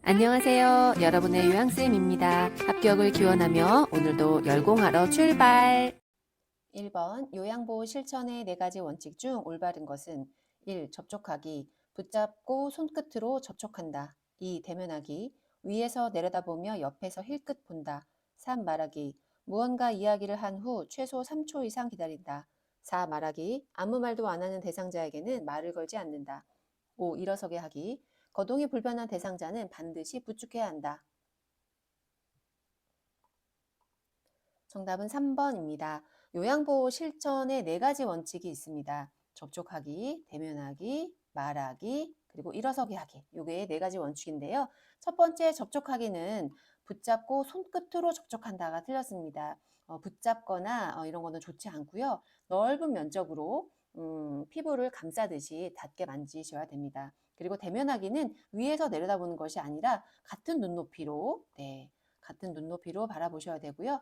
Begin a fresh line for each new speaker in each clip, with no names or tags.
안녕하세요. 여러분의 요양쌤입니다. 합격을 기원하며 오늘도 열공하러 출발! 1번 요양보호 실천의 4가지 원칙 중 올바른 것은 1. 접촉하기, 붙잡고 손끝으로 접촉한다. 2. 대면하기, 위에서 내려다보며 옆에서 힐끗 본다. 3. 말하기, 무언가 이야기를 한 후 최소 3초 이상 기다린다. 4. 말하기, 아무 말도 안 하는 대상자에게는 말을 걸지 않는다. 5. 일어서게 하기, 거동이 불편한 대상자는 반드시 부축해야 한다. 정답은 3번입니다. 요양보호 실천에 4가지 원칙이 있습니다. 접촉하기, 대면하기, 말하기, 그리고 일어서게 하기. 요게 4가지 원칙인데요. 첫 번째 접촉하기는 붙잡고 손끝으로 접촉한다가 틀렸습니다. 붙잡거나 이런 거는 좋지 않고요. 넓은 면적으로 피부를 감싸듯이 닿게 만지셔야 됩니다. 그리고 대면하기는 위에서 내려다보는 것이 아니라 같은 눈높이로 같은 눈높이로 바라보셔야 되고요.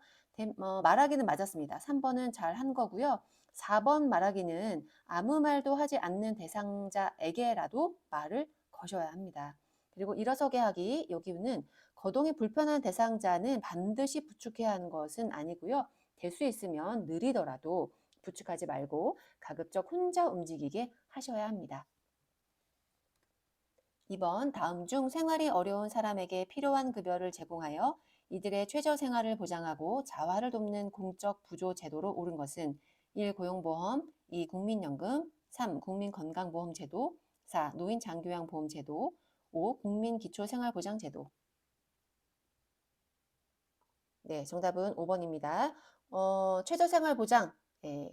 말하기는 맞았습니다. 3번은 잘 한 거고요. 4번 말하기는 아무 말도 하지 않는 대상자에게라도 말을 거셔야 합니다. 그리고 일어서게 하기, 여기는 거동이 불편한 대상자는 반드시 부축해야 하는 것은 아니고요. 될 수 있으면 느리더라도 부축하지 말고 가급적 혼자 움직이게 하셔야 합니다. 2번 다음 중 생활이 어려운 사람에게 필요한 급여를 제공하여 이들의 최저 생활을 보장하고 자활을 돕는 공적 부조 제도로 옳은 것은 1. 고용보험, 2. 국민연금, 3. 국민건강보험제도, 4. 노인장교양보험제도, 5. 국민기초생활보장제도. 네, 정답은 5번입니다. 최저생활보장,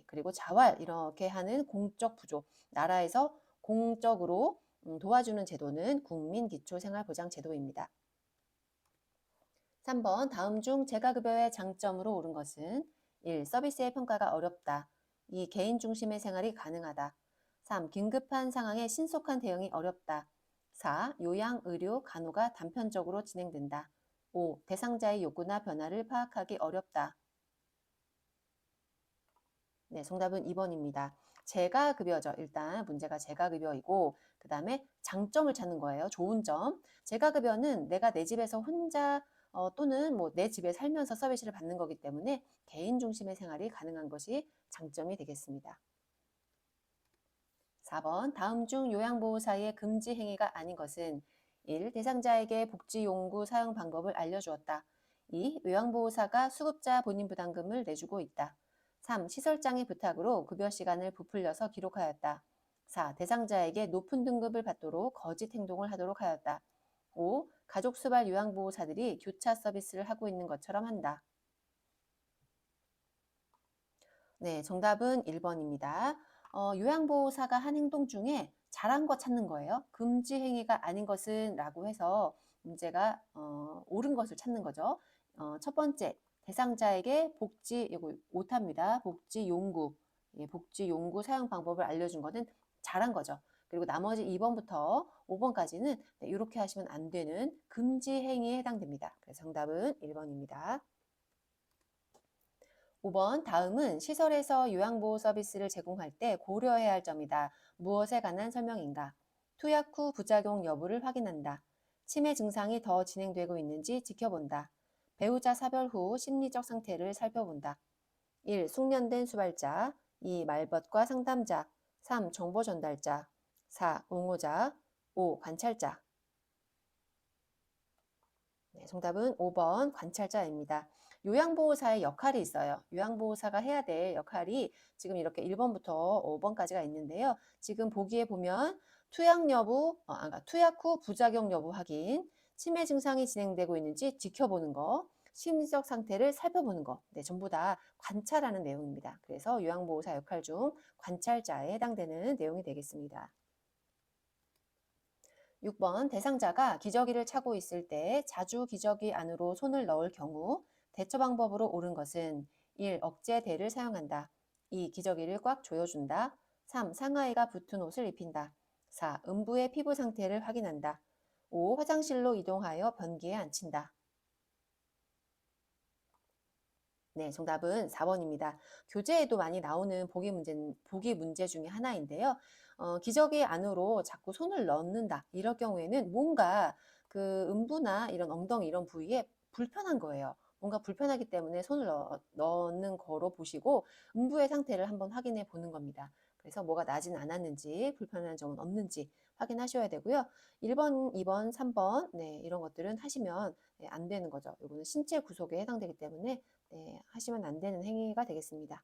그리고 자활 이렇게 하는 공적 부조, 나라에서 공적으로 도와주는 제도는 국민기초생활보장제도입니다. 3번 다음 중 재가급여의 장점으로 옳은 것은 1. 서비스의 평가가 어렵다. 2. 개인 중심의 생활이 가능하다. 3. 긴급한 상황에 신속한 대응이 어렵다. 4. 요양, 의료, 간호가 단편적으로 진행된다. 5. 대상자의 요구나 변화를 파악하기 어렵다. 네, 정답은 2번입니다. 재가급여죠. 일단 문제가 재가급여이고 그 다음에 장점을 찾는 거예요. 좋은 점. 재가급여는 내가 내 집에서 혼자 또는 뭐 내 집에 살면서 서비스를 받는 거기 때문에 개인 중심의 생활이 가능한 것이 장점이 되겠습니다. 4번 다음 중 요양보호사의 금지 행위가 아닌 것은 1. 대상자에게 복지용구 사용 방법을 알려주었다. 2. 요양보호사가 수급자 본인 부담금을 내주고 있다. 3. 시설장의 부탁으로 급여 시간을 부풀려서 기록하였다. 4. 대상자에게 높은 등급을 받도록 거짓 행동을 하도록 하였다. 5. 가족 수발 요양보호사들이 교차 서비스를 하고 있는 것처럼 한다. 네, 정답은 1번입니다. 요양보호사가 한 행동 중에 잘한 거 찾는 거예요. 금지 행위가 아닌 것은 라고 해서 문제가 옳은 것을 찾는 거죠. 첫 번째, 대상자에게 복지, 이거 오타입니다. 복지 용구, 복지 용구 사용 방법을 알려준 거는 잘한 거죠. 그리고 나머지 2번부터 5번까지는 이렇게 하시면 안 되는 금지 행위에 해당됩니다. 그래서 정답은 1번입니다. 5번 다음은 시설에서 요양보호 서비스를 제공할 때 고려해야 할 점이다. 무엇에 관한 설명인가? 투약 후 부작용 여부를 확인한다. 치매 증상이 더 진행되고 있는지 지켜본다. 배우자 사별 후 심리적 상태를 살펴본다. 1. 숙련된 수발자, 2. 말벗과 상담자, 3. 정보 전달자, 4. 옹호자, 5. 관찰자. 네, 정답은 5번 관찰자입니다. 요양보호사의 역할이 있어요. 요양보호사가 해야 될 역할이 지금 이렇게 1번부터 5번까지가 있는데요. 지금 보기에 보면 투약 여부, 투약 후 부작용 여부 확인, 치매 증상이 진행되고 있는지 지켜보는 거, 심리적 상태를 살펴보는 거, 네, 전부 다 관찰하는 내용입니다. 그래서 요양보호사 역할 중 관찰자에 해당되는 내용이 되겠습니다. 6번 대상자가 기저귀를 차고 있을 때 자주 기저귀 안으로 손을 넣을 경우 대처 방법으로 옳은 것은 1. 억제대를 사용한다. 2. 기저귀를 꽉 조여준다. 3. 상하이가 붙은 옷을 입힌다. 4. 음부의 피부 상태를 확인한다. 5. 화장실로 이동하여 변기에 앉힌다. 네, 정답은 4번입니다. 교재에도 많이 나오는 보기 문제 중에 하나인데요. 기저귀 안으로 자꾸 손을 넣는다. 이럴 경우에는 뭔가 그 음부나 이런 엉덩이 이런 부위에 불편한 거예요. 뭔가 불편하기 때문에 손을 넣는 거로 보시고 음부의 상태를 한번 확인해 보는 겁니다. 그래서 뭐가 나진 않았는지 불편한 점은 없는지 확인하셔야 되고요. 1번, 2번, 3번 네, 이런 것들은 하시면 네, 안 되는 거죠. 이거는 신체 구속에 해당되기 때문에 네, 하시면 안 되는 행위가 되겠습니다.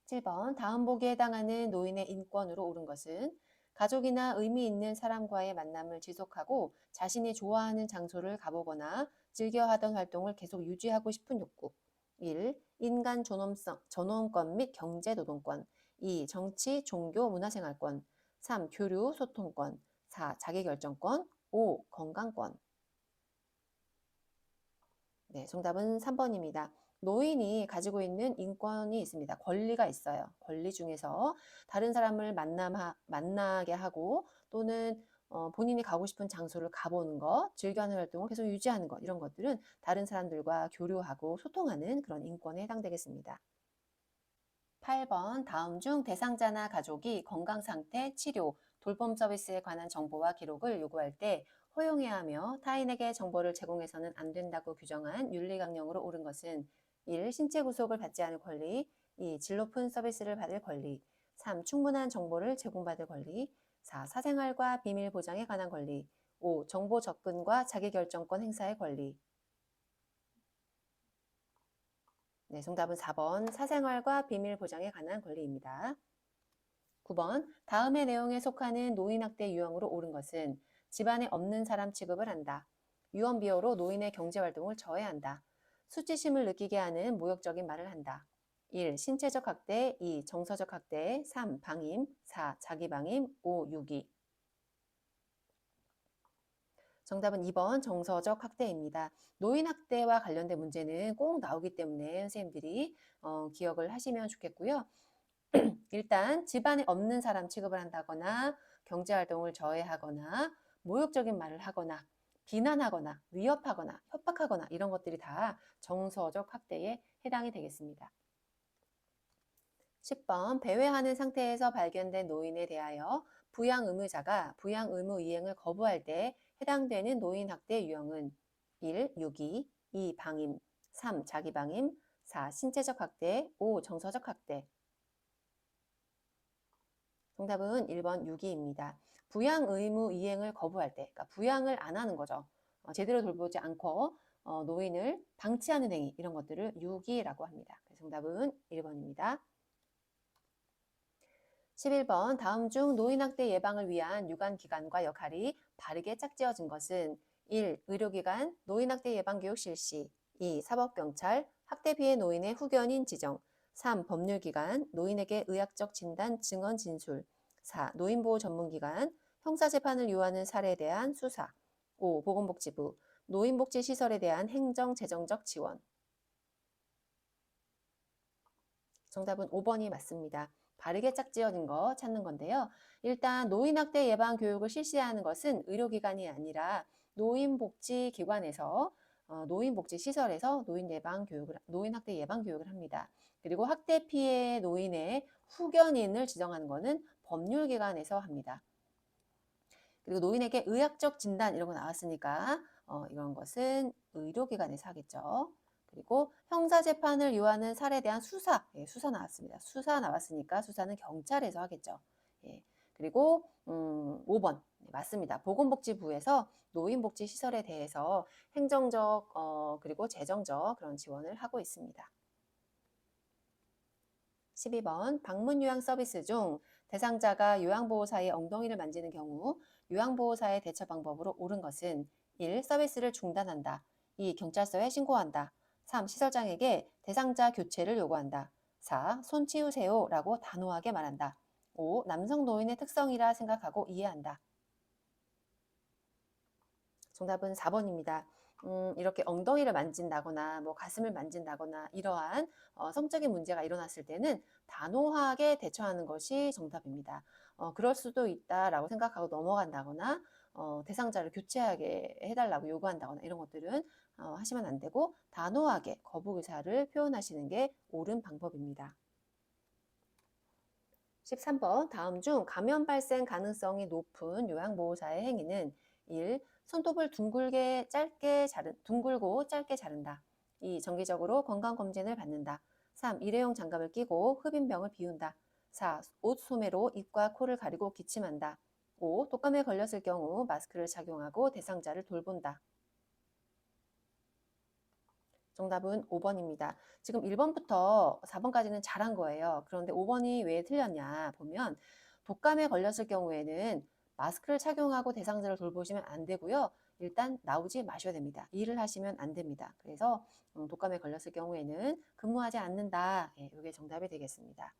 7번 다음 보기에 해당하는 노인의 인권으로 옳은 것은 가족이나 의미 있는 사람과의 만남을 지속하고 자신이 좋아하는 장소를 가보거나 즐겨 하던 활동을 계속 유지하고 싶은 욕구. 1. 인간 존엄권 및 경제노동권. 2. 정치, 종교, 문화생활권. 3. 교류, 소통권. 4. 자기결정권. 5. 건강권. 네, 정답은 3번입니다. 노인이 가지고 있는 인권이 있습니다. 권리가 있어요. 권리 중에서 다른 사람을 만나게 하고 또는 본인이 가고 싶은 장소를 가보는 것, 즐겨하는 활동을 계속 유지하는 것, 이런 것들은 다른 사람들과 교류하고 소통하는 그런 인권에 해당되겠습니다. 8번 다음 중 대상자나 가족이 건강 상태, 치료, 돌봄 서비스에 관한 정보와 기록을 요구할 때 허용해야 하며 타인에게 정보를 제공해서는 안 된다고 규정한 윤리강령으로 옳은 것은 1. 신체 구속을 받지 않을 권리, 2. 질 높은 서비스를 받을 권리, 3. 충분한 정보를 제공받을 권리, 4. 사생활과 비밀 보장에 관한 권리, 5. 정보 접근과 자기결정권 행사의 권리. 네, 정답은 4번 사생활과 비밀 보장에 관한 권리입니다. 9번 다음의 내용에 속하는 노인학대 유형으로 옳은 것은 집안에 없는 사람 취급을 한다. 유언비어로 노인의 경제활동을 저해한다. 수치심을 느끼게 하는 모욕적인 말을 한다. 1. 신체적 학대, 2. 정서적 학대, 3. 방임, 4. 자기방임, 5. 유기. 정답은 2번 정서적 학대입니다. 노인 학대와 관련된 문제는 꼭 나오기 때문에 선생님들이 기억을 하시면 좋겠고요. 일단 집안에 없는 사람 취급을 한다거나 경제활동을 저해하거나 모욕적인 말을 하거나 비난하거나 위협하거나 협박하거나 이런 것들이 다 정서적 학대에 해당이 되겠습니다. 10번 배회하는 상태에서 발견된 노인에 대하여 부양 의무자가 부양 의무 이행을 거부할 때 해당되는 노인 학대 유형은 1. 유기, 2. 방임, 3. 자기방임, 4. 신체적 학대, 5. 정서적 학대. 정답은 1번 유기입니다. 부양 의무 이행을 거부할 때, 그러니까 부양을 안 하는 거죠. 제대로 돌보지 않고 노인을 방치하는 행위, 이런 것들을 유기라고 합니다. 정답은 1번입니다. 11번 다음 중 노인학대 예방을 위한 유관기관과 역할이 바르게 짝지어진 것은 1. 의료기관, 노인학대 예방교육 실시, 2. 사법경찰, 학대 피해 노인의 후견인 지정, 3. 법률기관, 노인에게 의학적 진단, 증언 진술, 4. 노인보호 전문기관, 형사재판을 요하는 사례에 대한 수사, 5. 보건복지부, 노인복지시설에 대한 행정, 재정적 지원. 정답은 5번이 맞습니다. 바르게 짝지어진 거 찾는 건데요. 일단 노인학대 예방 교육을 실시하는 것은 의료기관이 아니라 노인복지기관에서 노인복지시설에서 노인학대 예방 교육을 합니다. 그리고 학대 피해 노인의 후견인을 지정하는 것은 법률기관에서 합니다. 그리고 노인에게 의학적 진단 이런 거 나왔으니까 이런 것은 의료기관에서 하겠죠. 그리고 형사재판을 요하는 사례에 대한 수사, 예, 수사 나왔습니다. 수사 나왔으니까 수사는 경찰에서 하겠죠. 예, 그리고 5번 맞습니다. 보건복지부에서 노인복지시설에 대해서 행정적 그리고 재정적 그런 지원을 하고 있습니다. 12번 방문 요양 서비스 중 대상자가 요양보호사의 엉덩이를 만지는 경우 요양보호사의 대처 방법으로 옳은 것은 1. 서비스를 중단한다. 2. 경찰서에 신고한다. 3. 시설장에게 대상자 교체를 요구한다. 4. 손 치우세요 라고 단호하게 말한다. 5. 남성 노인의 특성이라 생각하고 이해한다. 정답은 4번입니다. 이렇게 엉덩이를 만진다거나 뭐 가슴을 만진다거나 이러한 성적인 문제가 일어났을 때는 단호하게 대처하는 것이 정답입니다. 그럴 수도 있다라고 생각하고 넘어간다거나 대상자를 교체하게 해달라고 요구한다거나 이런 것들은 하시면 안 되고 단호하게 거부 의사를 표현하시는 게 옳은 방법입니다. 13번 다음 중 감염 발생 가능성이 높은 요양보호사의 행위는 1. 손톱을 둥글고 짧게 자른다. 2. 정기적으로 건강검진을 받는다. 3. 일회용 장갑을 끼고 흡인병을 비운다. 4. 옷 소매로 입과 코를 가리고 기침한다. 5. 독감에 걸렸을 경우 마스크를 착용하고 대상자를 돌본다. 정답은 5번입니다. 지금 1번부터 4번까지는 잘한 거예요. 그런데 5번이 왜 틀렸냐 보면 독감에 걸렸을 경우에는 마스크를 착용하고 대상자를 돌보시면 안 되고요. 일단 나오지 마셔야 됩니다. 일을 하시면 안 됩니다. 그래서 독감에 걸렸을 경우에는 근무하지 않는다. 예, 이게 정답이 되겠습니다.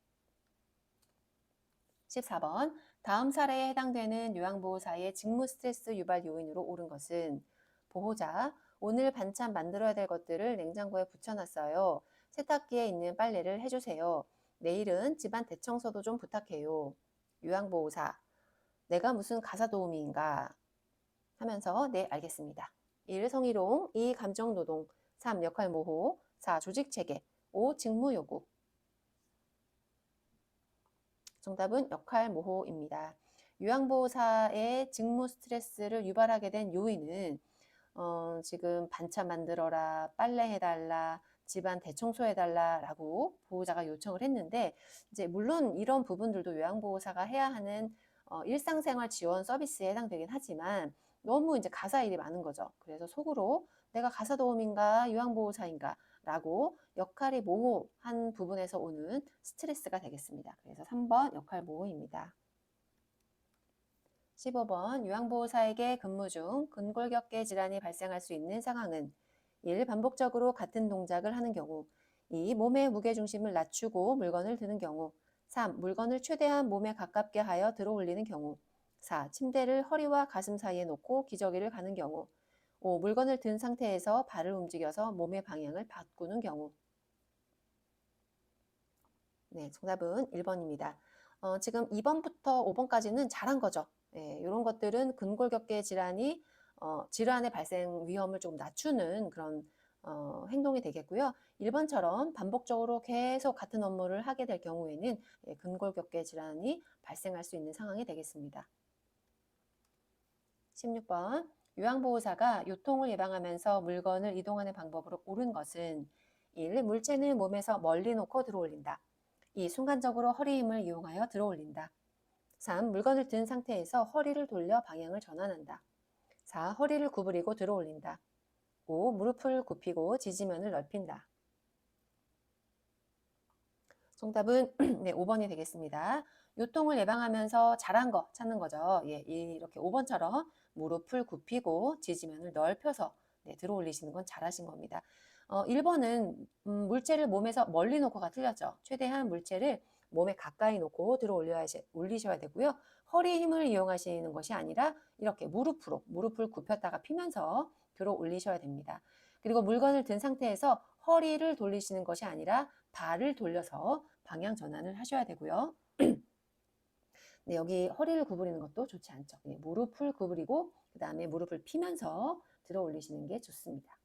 14번 다음 사례에 해당되는 요양보호사의 직무 스트레스 유발 요인으로 옳은 것은 보호자 오늘 반찬 만들어야 될 것들을 냉장고에 붙여놨어요. 세탁기에 있는 빨래를 해주세요. 내일은 집안 대청소도 좀 부탁해요. 요양보호사 내가 무슨 가사도우미인가 하면서 네 알겠습니다. 1. 성희롱 2. 감정노동 3. 역할모호 4. 조직체계 5. 직무요구 정답은 역할모호입니다. 요양보호사의 직무 스트레스를 유발하게 된 요인은 지금 반찬 만들어라, 빨래해달라, 집안 대청소해달라라고 보호자가 요청을 했는데 이제 물론 이런 부분들도 요양보호사가 해야 하는 일상생활 지원 서비스에 해당되긴 하지만 너무 이제 가사 일이 많은 거죠. 그래서 속으로 내가 가사도우미인가 요양보호사인가 라고 역할이 모호한 부분에서 오는 스트레스가 되겠습니다. 그래서 3번 역할 모호입니다. 15번 요양보호사에게 근무 중 근골격계 질환이 발생할 수 있는 상황은 1. 반복적으로 같은 동작을 하는 경우 2. 몸의 무게중심을 낮추고 물건을 드는 경우 3. 물건을 최대한 몸에 가깝게 하여 들어 올리는 경우 4. 침대를 허리와 가슴 사이에 놓고 기저귀를 가는 경우 5. 물건을 든 상태에서 발을 움직여서 몸의 방향을 바꾸는 경우 네, 정답은 1번입니다. 지금 2번부터 5번까지는 잘한 거죠. 네, 이런 것들은 근골격계 질환의 발생 위험을 좀 낮추는 그런 행동이 되겠고요. 1번처럼 반복적으로 계속 같은 업무를 하게 될 경우에는 근골격계 질환이 발생할 수 있는 상황이 되겠습니다. 16번 요양보호사가 요통을 예방하면서 물건을 이동하는 방법으로 옳은 것은 1. 물체는 몸에서 멀리 놓고 들어올린다. 2. 순간적으로 허리 힘을 이용하여 들어올린다. 3. 물건을 든 상태에서 허리를 돌려 방향을 전환한다. 4. 허리를 구부리고 들어올린다. 5. 무릎을 굽히고 지지면을 넓힌다. 정답은 네, 5번이 되겠습니다. 요통을 예방하면서 잘한 거 찾는 거죠. 예, 이렇게 5번처럼 무릎을 굽히고 지지면을 넓혀서 네, 들어 올리시는 건 잘하신 겁니다. 1번은 물체를 몸에서 멀리 놓고가 틀렸죠. 최대한 물체를 몸에 가까이 놓고 들어 올리셔야 되고요. 허리 힘을 이용하시는 것이 아니라 이렇게 무릎을 굽혔다가 피면서 들어 올리셔야 됩니다. 그리고 물건을 든 상태에서 허리를 돌리시는 것이 아니라 발을 돌려서 방향 전환을 하셔야 되고요. 네, 여기 허리를 구부리는 것도 좋지 않죠. 네, 무릎을 구부리고 그 다음에 무릎을 피면서 들어 올리시는 게 좋습니다.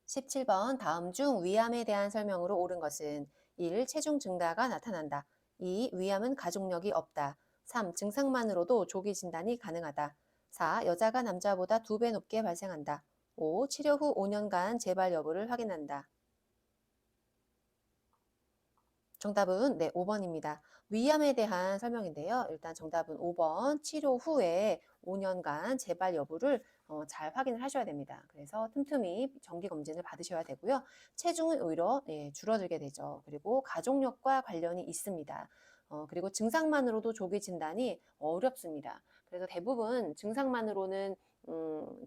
17번 다음 중 위암에 대한 설명으로 옳은 것은 1. 체중 증가가 나타난다. 2. 위암은 가족력이 없다. 3. 증상만으로도 조기 진단이 가능하다. 4. 여자가 남자보다 2배 높게 발생한다. 5. 치료 후 5년간 재발 여부를 확인한다. 정답은 네, 5번입니다. 위암에 대한 설명인데요. 일단 정답은 5번 치료 후에 5년간 재발 여부를 잘 확인을 하셔야 됩니다. 그래서 틈틈이 정기검진을 받으셔야 되고요. 체중은 오히려 줄어들게 되죠. 그리고 가족력과 관련이 있습니다. 그리고 증상만으로도 조기 진단이 어렵습니다. 그래서 대부분 증상만으로는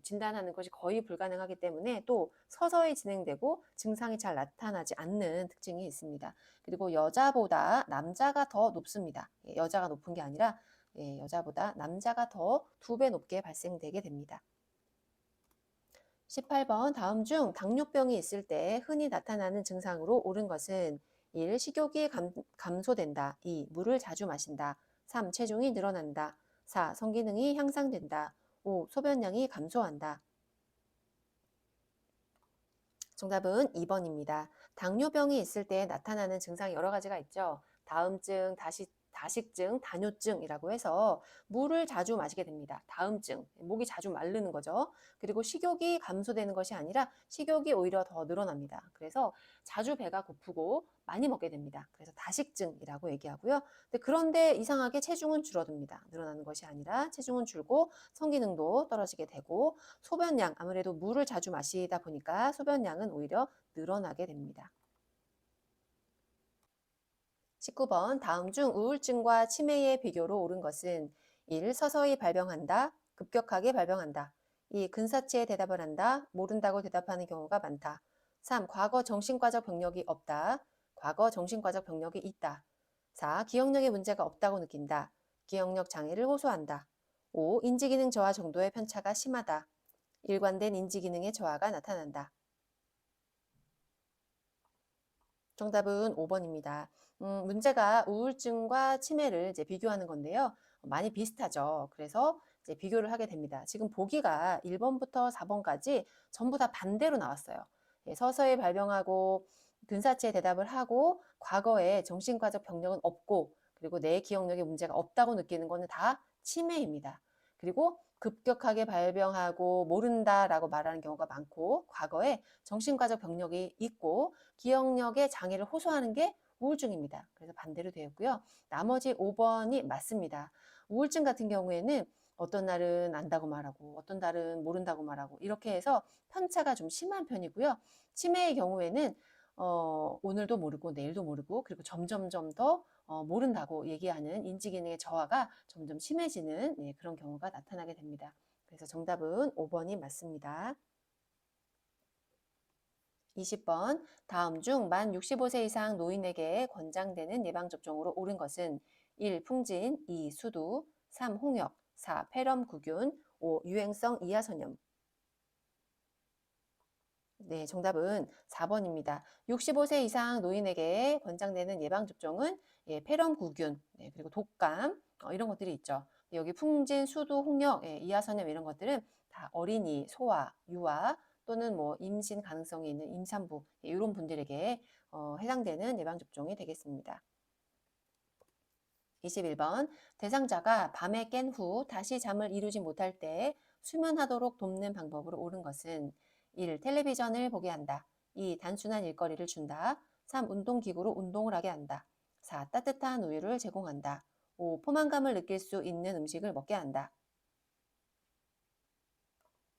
진단하는 것이 거의 불가능하기 때문에 또 서서히 진행되고 증상이 잘 나타나지 않는 특징이 있습니다. 그리고 여자보다 남자가 더 높습니다. 여자가 높은 게 아니라 여자보다 남자가 더 2배 높게 발생되게 됩니다. 18번 다음 중 당뇨병이 있을 때 흔히 나타나는 증상으로 옳은 것은 1. 식욕이 감소된다. 2. 물을 자주 마신다. 3. 체중이 늘어난다. 4. 성기능이 향상된다. 5. 소변량이 감소한다. 정답은 2번입니다. 당뇨병이 있을 때 나타나는 증상이 여러 가지가 있죠. 다음증, 다식증, 다뇨증이라고 해서 물을 자주 마시게 됩니다. 다음증, 목이 자주 마르는 거죠. 그리고 식욕이 감소되는 것이 아니라 식욕이 오히려 더 늘어납니다. 그래서 자주 배가 고프고 많이 먹게 됩니다. 그래서 다식증이라고 얘기하고요. 그런데 이상하게 체중은 줄어듭니다. 늘어나는 것이 아니라 체중은 줄고 성기능도 떨어지게 되고 소변량, 아무래도 물을 자주 마시다 보니까 소변량은 오히려 늘어나게 됩니다. 19번 다음 중 우울증과 치매의 비교로 옳은 것은 1. 서서히 발병한다. 급격하게 발병한다. 2. 근사치에 대답을 한다. 모른다고 대답하는 경우가 많다. 3. 과거 정신과적 병력이 없다. 과거 정신과적 병력이 있다. 4. 기억력에 문제가 없다고 느낀다. 기억력 장애를 호소한다. 5. 인지기능 저하 정도의 편차가 심하다. 일관된 인지기능의 저하가 나타난다. 정답은 5번입니다. 문제가 우울증과 치매를 이제 비교하는 건데요. 많이 비슷하죠. 그래서 이제 비교를 하게 됩니다. 지금 보기가 1번부터 4번까지 전부 다 반대로 나왔어요. 예, 서서히 발병하고 근사치에 대답을 하고 과거에 정신과적 병력은 없고 그리고 내 기억력에 문제가 없다고 느끼는 것은 다 치매입니다. 그리고 급격하게 발병하고 모른다라고 말하는 경우가 많고 과거에 정신과적 병력이 있고 기억력의 장애를 호소하는 게 우울증입니다. 그래서 반대로 되었고요. 나머지 5번이 맞습니다. 우울증 같은 경우에는 어떤 날은 안다고 말하고 어떤 날은 모른다고 말하고 이렇게 해서 편차가 좀 심한 편이고요. 치매의 경우에는 오늘도 모르고 내일도 모르고 그리고 점점점 더 모른다고 얘기하는 인지기능의 저하가 점점 심해지는 그런 경우가 나타나게 됩니다. 그래서 정답은 5번이 맞습니다. 20번 다음 중 만 65세 이상 노인에게 권장되는 예방접종으로 옳은 것은 1. 풍진, 2. 수두, 3. 홍역, 4. 폐렴구균, 5. 유행성 이하선염. 네, 정답은 4번입니다. 65세 이상 노인에게 권장되는 예방접종은 폐렴구균, 그리고 독감 이런 것들이 있죠. 여기 풍진, 수두, 홍역, 이하선염 이런 것들은 다 어린이, 소아, 유아 또는 뭐 임신 가능성이 있는 임산부 이런 분들에게 해당되는 예방접종이 되겠습니다. 21번 대상자가 밤에 깬 후 다시 잠을 이루지 못할 때 수면하도록 돕는 방법으로 옳은 것은 1. 텔레비전을 보게 한다. 2. 단순한 일거리를 준다. 3. 운동기구로 운동을 하게 한다. 4. 따뜻한 우유를 제공한다. 5. 포만감을 느낄 수 있는 음식을 먹게 한다.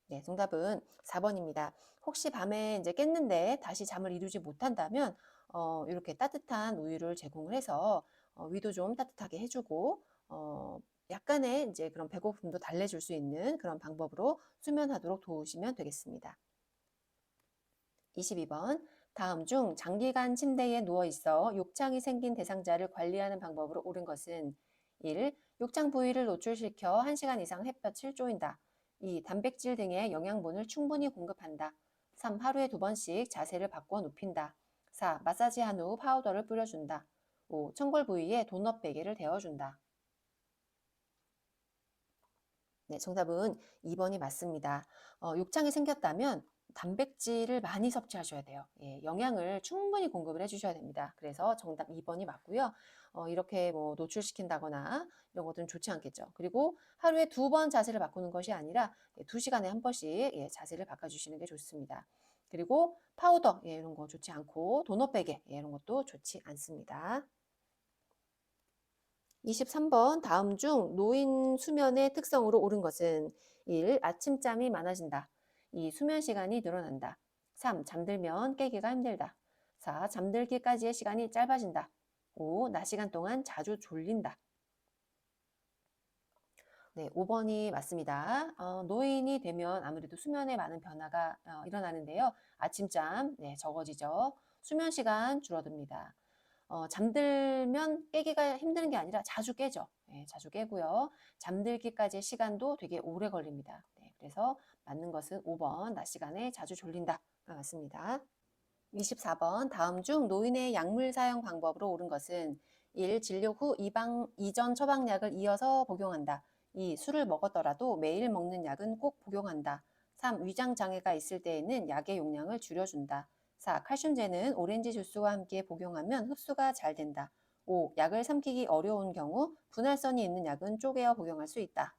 네, 정답은 4번입니다. 혹시 밤에 이제 깼는데 다시 잠을 이루지 못한다면 이렇게 따뜻한 우유를 제공을 해서 위도 좀 따뜻하게 해주고 약간의 이제 그런 배고픔도 달래줄 수 있는 그런 방법으로 수면하도록 도우시면 되겠습니다. 22번 다음 중 장기간 침대에 누워 있어 욕창이 생긴 대상자를 관리하는 방법으로 옳은 것은 1. 욕창 부위를 노출시켜 1시간 이상 햇볕을 쬐인다. 2. 단백질 등의 영양분을 충분히 공급한다. 3. 하루에 2번씩 자세를 바꿔 눕힌다. 4. 마사지한 후 파우더를 뿌려준다. 5. 청골 부위에 도넛 베개를 데워준다. 네, 정답은 2번이 맞습니다. 욕창이 생겼다면 단백질을 많이 섭취하셔야 돼요. 예, 영양을 충분히 공급을 해주셔야 됩니다. 그래서 정답 2번이 맞고요. 이렇게 뭐 노출시킨다거나 이런 것들은 좋지 않겠죠. 그리고 하루에 2번 자세를 바꾸는 것이 아니라 2시간에 한 번씩 자세를 바꿔주시는 게 좋습니다. 그리고 파우더 이런 거 좋지 않고 도넛 베개 이런 것도 좋지 않습니다. 23번 다음 중 노인 수면의 특성으로 옳은 것은 1. 아침잠이 많아진다. 2. 수면 시간이 늘어난다. 3. 잠들면 깨기가 힘들다. 4. 잠들기까지의 시간이 짧아진다. 5. 낮 시간 동안 자주 졸린다. 네, 5번이 맞습니다. 노인이 되면 아무래도 수면에 많은 변화가 일어나는데요. 아침잠 적어지죠. 수면 시간 줄어듭니다. 잠들면 깨기가 힘든 게 아니라 자주 깨죠. 네, 자주 깨고요. 잠들기까지의 시간도 되게 오래 걸립니다. 네, 그래서 맞는 것은 5번, 낮 시간에 자주 졸린다가 맞습니다. 24번 다음 중 노인의 약물 사용 방법으로 옳은 것은 1. 진료 후 이전 처방약을 이어서 복용한다. 2. 술을 먹었더라도 매일 먹는 약은 꼭 복용한다. 3. 위장 장애가 있을 때에는 약의 용량을 줄여준다. 4. 칼슘제는 오렌지 주스와 함께 복용하면 흡수가 잘 된다. 5. 약을 삼키기 어려운 경우 분할선이 있는 약은 쪼개어 복용할 수 있다.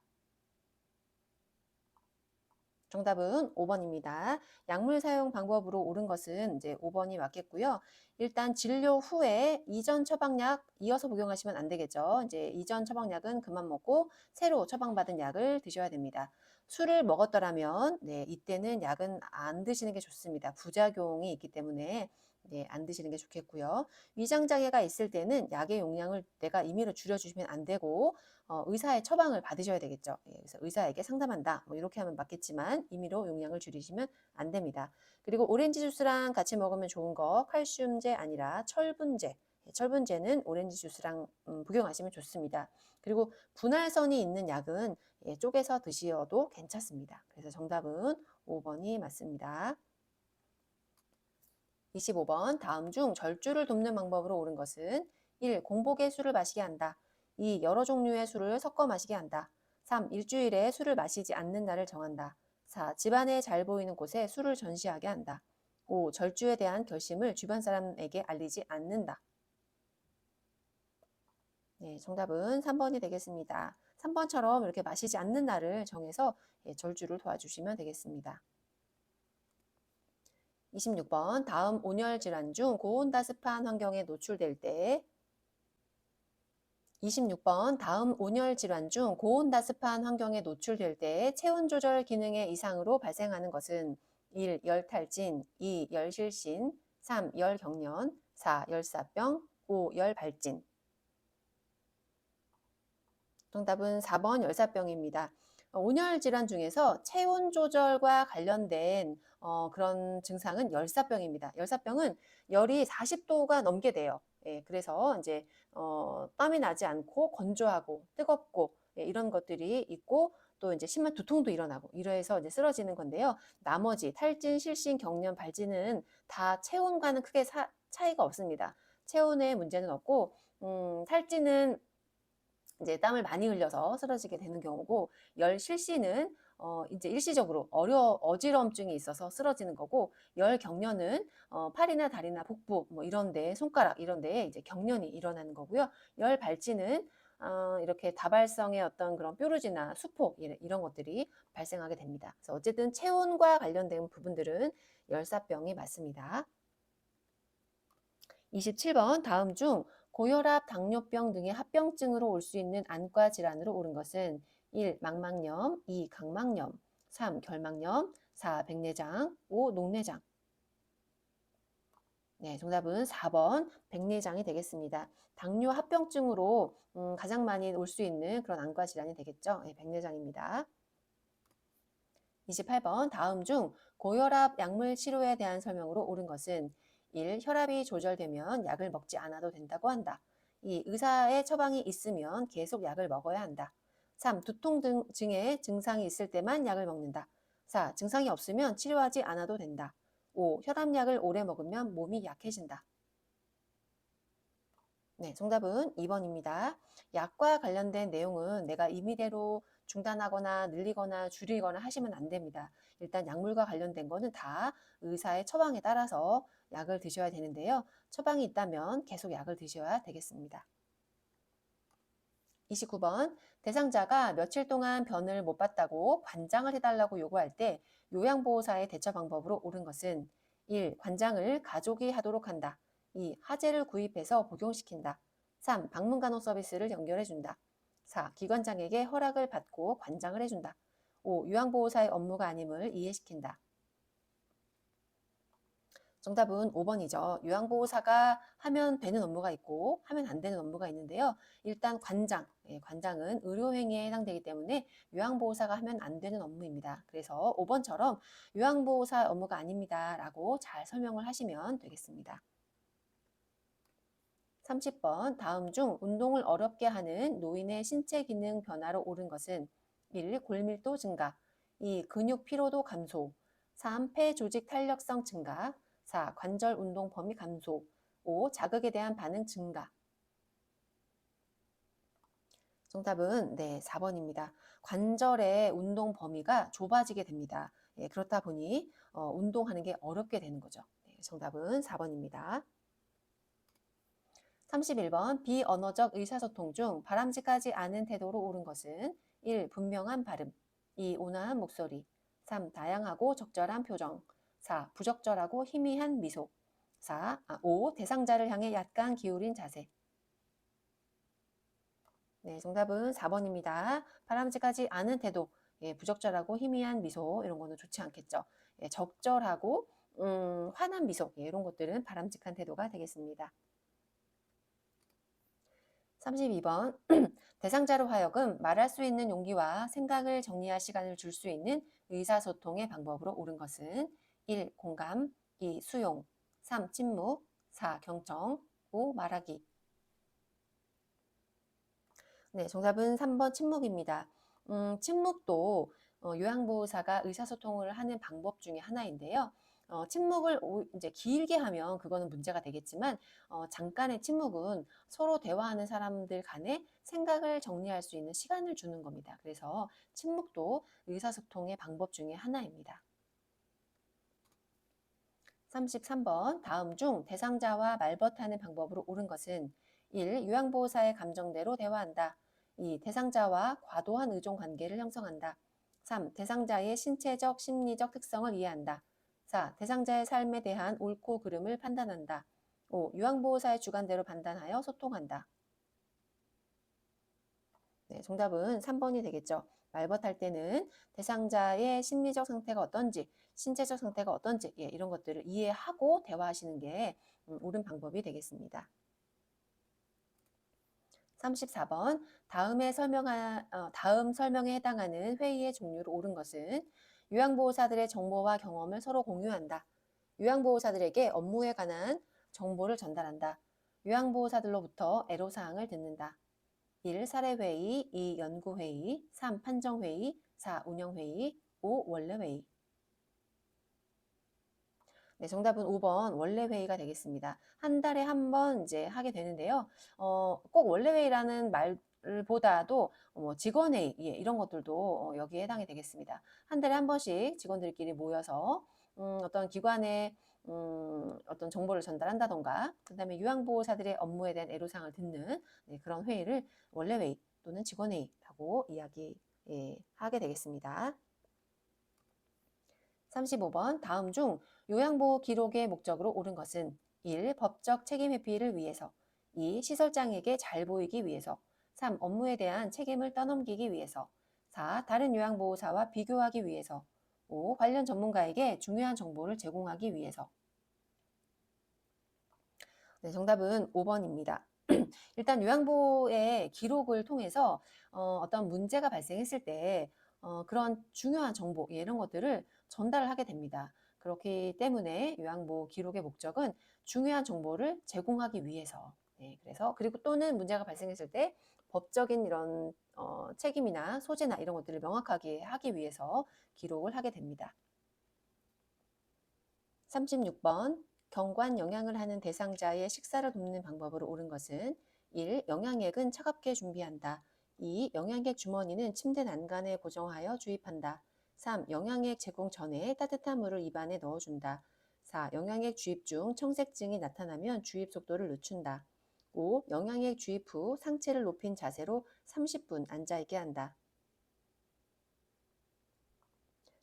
정답은 5번입니다. 약물 사용 방법으로 옳은 것은 이제 5번이 맞겠고요. 일단 진료 후에 이전 처방약 이어서 복용하시면 안 되겠죠. 이제 이전 처방약은 그만 먹고 새로 처방받은 약을 드셔야 됩니다. 술을 먹었더라면 네, 이때는 약은 안 드시는 게 좋습니다. 부작용이 있기 때문에 네, 안 드시는 게 좋겠고요. 위장 장애가 있을 때는 약의 용량을 내가 임의로 줄여주시면 안 되고 의사의 처방을 받으셔야 되겠죠. 예, 그래서 의사에게 상담한다. 뭐 이렇게 하면 맞겠지만 임의로 용량을 줄이시면 안 됩니다. 그리고 오렌지 주스랑 같이 먹으면 좋은 거 칼슘제 아니라 철분제. 예, 철분제는 오렌지 주스랑 복용하시면 좋습니다. 그리고 분할선이 있는 약은 예, 쪼개서 드시어도 괜찮습니다. 그래서 정답은 5번이 맞습니다. 25번 다음 중 절주를 돕는 방법으로 옳은 것은 1. 공복에 술을 마시게 한다. 2. 여러 종류의 술을 섞어 마시게 한다. 3. 일주일에 술을 마시지 않는 날을 정한다. 4. 집안에 잘 보이는 곳에 술을 전시하게 한다. 5. 절주에 대한 결심을 주변 사람에게 알리지 않는다. 네, 정답은 3번이 되겠습니다. 3번처럼 이렇게 마시지 않는 날을 정해서 예, 절주를 도와주시면 되겠습니다. 26번 다음 온열 질환 중 고온다습한 환경에 노출될 때 26번 다음 온열 질환 중 고온다습한 환경에 노출될 때 체온 조절 기능의 이상으로 발생하는 것은 1. 열탈진, 2. 열실신, 3. 열경련, 4. 열사병, 5. 열발진. 정답은 4번 열사병입니다. 온열 질환 중에서 체온 조절과 관련된 그런 증상은 열사병입니다. 열사병은 열이 40도가 넘게 돼요. 예, 그래서 이제 땀이 나지 않고 건조하고 뜨겁고 예, 이런 것들이 있고 또 이제 심한 두통도 일어나고 이래서 이제 쓰러지는 건데요. 나머지 탈진, 실신, 경련, 발진은 다 체온과는 크게 차이가 없습니다. 체온에 문제는 없고 탈진은 이제 땀을 많이 흘려서 쓰러지게 되는 경우고 열 실시는 이제 일시적으로 어지럼증이 있어서 쓰러지는 거고 열 경련은 팔이나 다리나 복부 뭐 이런 데 손가락 이런 데에 이제 경련이 일어나는 거고요. 열 발진은 이렇게 다발성의 어떤 그런 뾰루지나 수포 이런 것들이 발생하게 됩니다. 그래서 어쨌든 체온과 관련된 부분들은 열사병이 맞습니다. 27번 다음 중 고혈압, 당뇨병 등의 합병증으로 올 수 있는 안과 질환으로 옳은 것은 1. 망막염, 2. 각막염, 3. 결막염, 4. 백내장, 5. 녹내장. 네, 정답은 4번 백내장이 되겠습니다. 당뇨 합병증으로 가장 많이 올 수 있는 그런 안과 질환이 되겠죠. 네, 백내장입니다. 28번 다음 중 고혈압 약물 치료에 대한 설명으로 옳은 것은 1. 혈압이 조절되면 약을 먹지 않아도 된다고 한다. 2. 의사의 처방이 있으면 계속 약을 먹어야 한다. 3. 두통 등의 증상이 있을 때만 약을 먹는다. 4. 증상이 없으면 치료하지 않아도 된다. 5. 혈압약을 오래 먹으면 몸이 약해진다. 네, 정답은 2번입니다. 약과 관련된 내용은 내가 임의대로 중단하거나 늘리거나 줄이거나 하시면 안 됩니다. 일단 약물과 관련된 거는 다 의사의 처방에 따라서 약을 드셔야 되는데요. 처방이 있다면 계속 약을 드셔야 되겠습니다. 29번 대상자가 며칠 동안 변을 못 봤다고 관장을 해달라고 요구할 때 요양보호사의 대처 방법으로 옳은 것은 1. 관장을 가족이 하도록 한다. 2. 하재를 구입해서 복용시킨다. 3. 방문간호 서비스를 연결해준다. 4. 기관장에게 허락을 받고 관장을 해준다. 5. 요양보호사의 업무가 아님을 이해시킨다. 정답은 5번이죠. 요양보호사가 하면 되는 업무가 있고 하면 안 되는 업무가 있는데요. 일단 관장, 관장은 의료행위에 해당되기 때문에 요양보호사가 하면 안 되는 업무입니다. 그래서 5번처럼 요양보호사 업무가 아닙니다 라고 잘 설명을 하시면 되겠습니다. 30번 다음 중 운동을 어렵게 하는 노인의 신체 기능 변화로 옳은 것은 1. 골밀도 증가, 2. 근육 피로도 감소, 3. 폐 조직 탄력성 증가, 4. 관절 운동 범위 감소, 5. 자극에 대한 반응 증가. 정답은 네, 4번입니다. 관절의 운동 범위가 좁아지게 됩니다. 예, 그렇다 보니 운동하는 게 어렵게 되는 거죠. 네, 정답은 4번입니다. 31번 비언어적 의사소통 중 바람직하지 않은 태도로 옳은 것은 1. 분명한 발음 2. 온화한 목소리 3. 다양하고 적절한 표정 4. 부적절하고 희미한 미소 5. 대상자를 향해 약간 기울인 자세. 네, 정답은 4번입니다. 바람직하지 않은 태도, 예, 부적절하고 희미한 미소 이런 거는 좋지 않겠죠. 예, 적절하고 환한 미소 예, 이런 것들은 바람직한 태도가 되겠습니다. 32번 대상자로 하여금 말할 수 있는 용기와 생각을 정리할 시간을 줄 수 있는 의사소통의 방법으로 옳은 것은 1. 공감 2. 수용 3. 침묵 4. 경청 5. 말하기. 네, 정답은 3번 침묵입니다. 침묵도 요양보호사가 의사소통을 하는 방법 중에 하나인데요. 침묵을 이제 길게 하면 그거는 문제가 되겠지만 잠깐의 침묵은 서로 대화하는 사람들 간에 생각을 정리할 수 있는 시간을 주는 겁니다. 그래서 침묵도 의사소통의 방법 중에 하나입니다. 33번 다음 중 대상자와 말벗하는 방법으로 옳은 것은 1. 요양보호사의 감정대로 대화한다. 2. 대상자와 과도한 의존 관계를 형성한다. 3. 대상자의 신체적, 심리적 특성을 이해한다. 4. 대상자의 삶에 대한 옳고 그름을 판단한다. 5. 요양보호사의 주관대로 판단하여 소통한다. 네, 정답은 3번이 되겠죠. 말벗할 때는 대상자의 심리적 상태가 어떤지, 신체적 상태가 어떤지 이런 것들을 이해하고 대화하시는 게 옳은 방법이 되겠습니다. 34번 다음 설명에 해당하는 회의의 종류로 옳은 것은 요양보호사들의 정보와 경험을 서로 공유한다. 요양보호사들에게 업무에 관한 정보를 전달한다. 요양보호사들로부터 애로사항을 듣는다. 1. 사례회의 2. 연구회의 3. 판정회의 4. 운영회의 5. 원래회의. 네, 정답은 5번 원래회의가 되겠습니다. 한 달에 한 번 이제 하게 되는데요. 꼭 원래회의라는 말보다도 직원회의 이런 것들도 여기에 해당이 되겠습니다. 한 달에 한 번씩 직원들끼리 모여서 어떤 기관에 어떤 정보를 전달한다던가 그다음에 요양보호사들의 업무에 대한 애로사항을 듣는 네, 그런 회의를 원래회의 또는 직원회의라고 하게 되겠습니다. 35번 다음 중 요양보호 기록의 목적으로 옳은 것은 1. 법적 책임 회피를 위해서 2. 시설장에게 잘 보이기 위해서 3. 업무에 대한 책임을 떠넘기기 위해서 4. 다른 요양보호사와 비교하기 위해서 5. 관련 전문가에게 중요한 정보를 제공하기 위해서. 네, 정답은 5번입니다. 일단 요양보호의 기록을 통해서 어떤 문제가 발생했을 때 그런 중요한 정보 이런 것들을 전달을 하게 됩니다. 그렇기 때문에 요양보호 기록의 목적은 중요한 정보를 제공하기 위해서 네, 그래서 그리고 또는 문제가 발생했을 때 법적인 이런 책임이나 소재나 이런 것들을 명확하게 하기 위해서 기록을 하게 됩니다. 36번 경관 영양을 하는 대상자의 식사를 돕는 방법으로 옳은 것은 1. 영양액은 차갑게 준비한다. 2. 영양액 주머니는 침대 난간에 고정하여 주입한다. 3. 영양액 제공 전에 따뜻한 물을 입안에 넣어준다. 4. 영양액 주입 중 청색증이 나타나면 주입 속도를 늦춘다. 5. 영양액 주입 후 상체를 높인 자세로 30분 앉아있게 한다.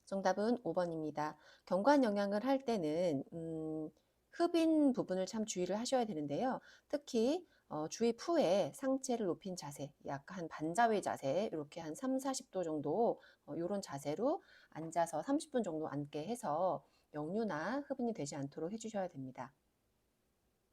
정답은 5번입니다. 경관 영양을 할 때는 흡인 부분을 참 주의를 하셔야 되는데요. 특히 주입 후에 상체를 높인 자세, 약간 반자회 자세, 이렇게 한 3, 40도 정도 이런 자세로 앉아서 30분 정도 앉게 해서 역류나 흡인이 되지 않도록 해주셔야 됩니다.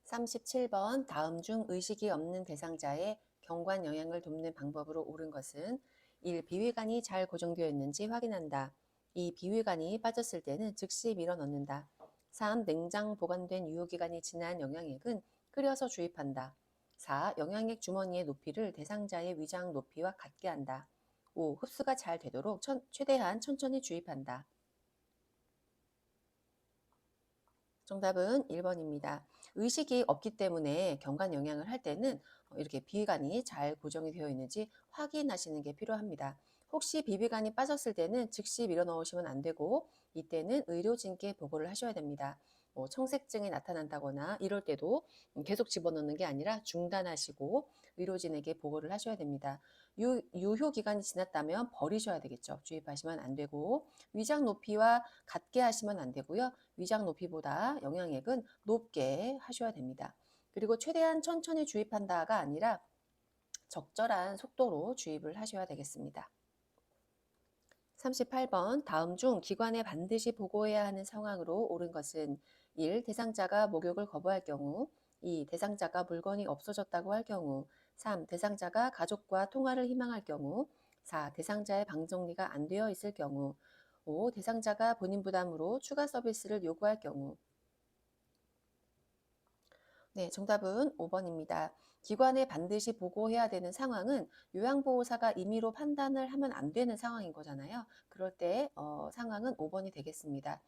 37번 다음 중 의식이 없는 대상자의 경관 영양을 돕는 방법으로 옳은 것은 1. 비위관이 잘 고정되어 있는지 확인한다. 2. 비위관이 빠졌을 때는 즉시 밀어넣는다. 3. 냉장 보관된 유효기간이 지난 영양액은 끓여서 주입한다. 4. 영양액 주머니의 높이를 대상자의 위장 높이와 같게 한다. 5. 흡수가 잘 되도록 최대한 천천히 주입한다. 정답은 1번입니다. 의식이 없기 때문에 경관 영양을 할 때는 이렇게 비위관이 잘 고정이 되어 있는지 확인하시는 게 필요합니다. 혹시 비위관이 빠졌을 때는 즉시 밀어 넣으시면 안 되고 이때는 의료진께 보고를 하셔야 됩니다. 청색증이 나타난다거나 이럴 때도 계속 집어넣는 게 아니라 중단하시고 의료진에게 보고를 하셔야 됩니다. 유효 기간이 지났다면 버리셔야 되겠죠. 주입하시면 안 되고 위장 높이와 같게 하시면 안 되고요. 위장 높이보다 영양액은 높게 하셔야 됩니다. 그리고 최대한 천천히 주입한다가 아니라 적절한 속도로 주입을 하셔야 되겠습니다. 38번 다음 중 기관에 반드시 보고해야 하는 상황으로 옳은 것은 1. 대상자가 목욕을 거부할 경우 2. 대상자가 물건이 없어졌다고 할 경우 3. 대상자가 가족과 통화를 희망할 경우 4. 대상자의 방 정리가 안 되어 있을 경우 5. 대상자가 본인 부담으로 추가 서비스를 요구할 경우 네, 정답은 5번입니다. 기관에 반드시 보고해야 되는 상황은 요양보호사가 임의로 판단을 하면 안 되는 상황인 거잖아요. 그럴 때 상황은 5번이 되겠습니다.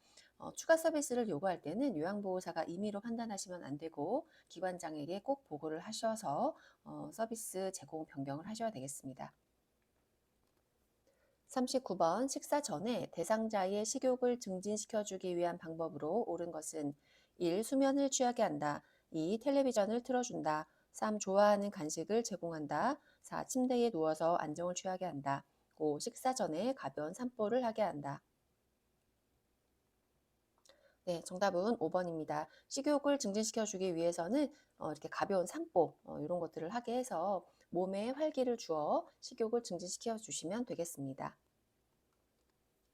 추가 서비스를 요구할 때는 요양보호사가 임의로 판단하시면 안 되고 기관장에게 꼭 보고를 하셔서 서비스 제공 변경을 하셔야 되겠습니다. 39번 식사 전에 대상자의 식욕을 증진시켜주기 위한 방법으로 옳은 것은 1. 수면을 취하게 한다. 2. 텔레비전을 틀어준다. 3. 좋아하는 간식을 제공한다. 4. 침대에 누워서 안정을 취하게 한다. 5. 식사 전에 가벼운 산보를 하게 한다. 네, 정답은 5번입니다. 식욕을 증진시켜주기 위해서는 이렇게 가벼운 산보 이런 것들을 하게 해서 몸에 활기를 주어 식욕을 증진시켜 주시면 되겠습니다.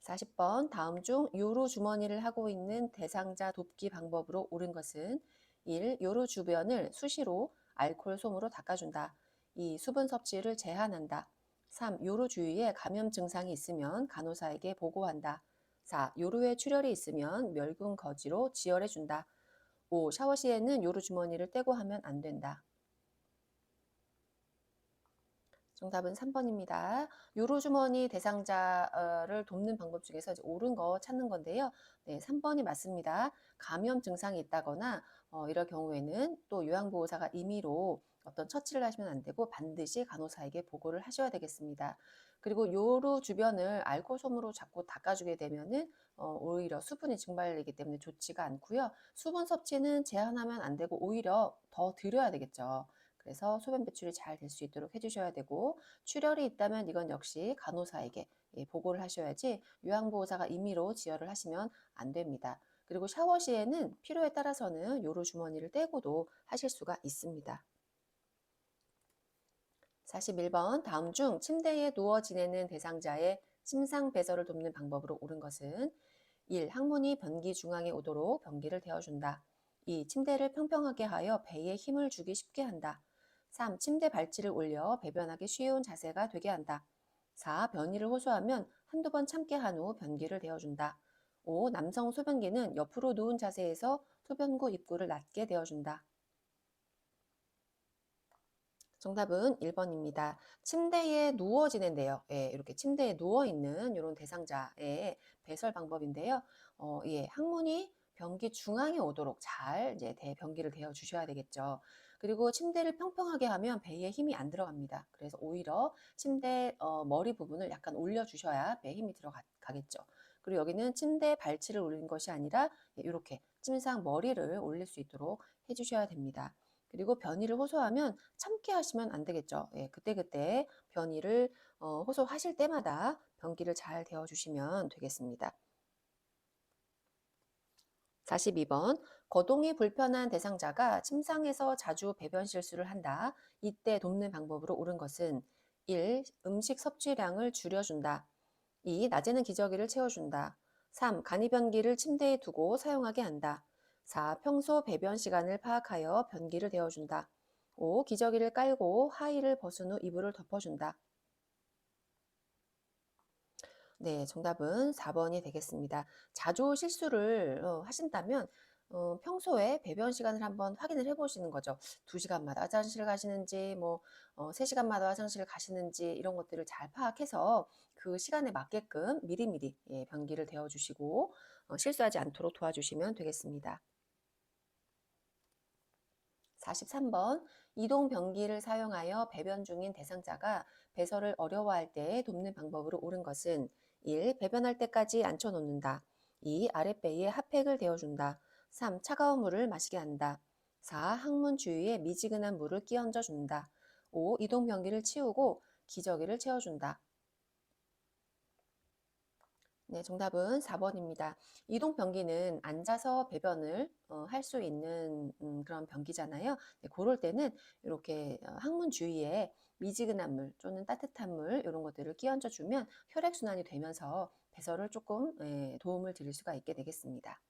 40번 다음 중 요로 주머니를 하고 있는 대상자 돕기 방법으로 옳은 것은 1. 요로 주변을 수시로 알코올 솜으로 닦아준다. 2. 수분 섭취를 제한한다. 3. 요로 주위에 감염 증상이 있으면 간호사에게 보고한다. 4. 요로에 출혈이 있으면 멸균 거지로 지혈해준다. 5. 샤워 시에는 요로 주머니를 떼고 하면 안 된다. 정답은 3번입니다. 요로주머니 대상자를 돕는 방법 중에서 이제 옳은 거 찾는 건데요. 네, 3번이 맞습니다. 감염 증상이 있다거나 이럴 경우에는 또 요양보호사가 임의로 어떤 처치를 하시면 안 되고 반드시 간호사에게 보고를 하셔야 되겠습니다. 그리고 요로 주변을 알코올솜으로 자꾸 닦아주게 되면은 오히려 수분이 증발되기 때문에 좋지가 않고요. 수분 섭취는 제한하면 안 되고 오히려 더 드려야 되겠죠. 그래서 소변 배출이 잘 될 수 있도록 해주셔야 되고 출혈이 있다면 이건 역시 간호사에게 보고를 하셔야지 요양보호사가 임의로 지혈을 하시면 안 됩니다. 그리고 샤워 시에는 필요에 따라서는 요로 주머니를 떼고도 하실 수가 있습니다. 41번 다음 중 침대에 누워 지내는 대상자의 침상 배설을 돕는 방법으로 옳은 것은 1. 항문이 변기 중앙에 오도록 변기를 대어준다. 2. 침대를 평평하게 하여 배에 힘을 주기 쉽게 한다. 3. 침대 발치를 올려 배변하기 쉬운 자세가 되게 한다. 4. 변이를 호소하면 한두 번 참게 한 후 변기를 대어준다. 5. 남성 소변기는 옆으로 누운 자세에서 소변구 입구를 낮게 대어준다. 정답은 1번입니다. 침대에 누워 지낸대요. 예, 이렇게 침대에 누워 있는 이런 대상자의 배설 방법인데요. 예, 항문이 변기 중앙에 오도록 잘 이제 변기를 대어 주셔야 되겠죠. 그리고 침대를 평평하게 하면 배에 힘이 안 들어갑니다. 그래서 오히려 침대 머리 부분을 약간 올려 주셔야 배에 힘이 들어가겠죠. 그리고 여기는 침대 발치를 올린 것이 아니라 이렇게 침상 머리를 올릴 수 있도록 해주셔야 됩니다. 그리고 변이를 호소하면 참게 하시면 안 되겠죠. 예, 그때그때 변이를 호소하실 때마다 변기를 잘 데워주시면 되겠습니다. 42번 거동이 불편한 대상자가 침상에서 자주 배변 실수를 한다. 이때 돕는 방법으로 옳은 것은 1. 음식 섭취량을 줄여준다. 2. 낮에는 기저귀를 채워준다. 3. 간이변기를 침대에 두고 사용하게 한다. 4. 평소 배변 시간을 파악하여 변기를 데워준다. 5. 기저귀를 깔고 하의를 벗은 후 이불을 덮어준다. 네, 정답은 4번이 되겠습니다. 자주 실수를 하신다면 평소에 배변 시간을 한번 확인을 해보시는 거죠. 2시간마다 화장실 가시는지, 뭐 3시간마다 화장실 가시는지 이런 것들을 잘 파악해서 그 시간에 맞게끔 미리미리 예, 변기를 데워주시고 실수하지 않도록 도와주시면 되겠습니다. 43번 이동 변기를 사용하여 배변 중인 대상자가 배설을 어려워할 때 돕는 방법으로 옳은 것은 1. 배변할 때까지 앉혀놓는다. 2. 아랫배에 핫팩을 대어준다. 3. 차가운 물을 마시게 한다. 4. 항문 주위에 미지근한 물을 끼얹어 준다. 5. 이동 변기를 치우고 기저귀를 채워준다. 네, 정답은 4번입니다. 이동 변기는 앉아서 배변을 할 수 있는 그런 변기잖아요. 네, 그럴 때는 이렇게 항문 주위에 미지근한 물 또는 따뜻한 물 이런 것들을 끼얹어 주면 혈액순환이 되면서 배설을 조금 도움을 드릴 수가 있게 되겠습니다.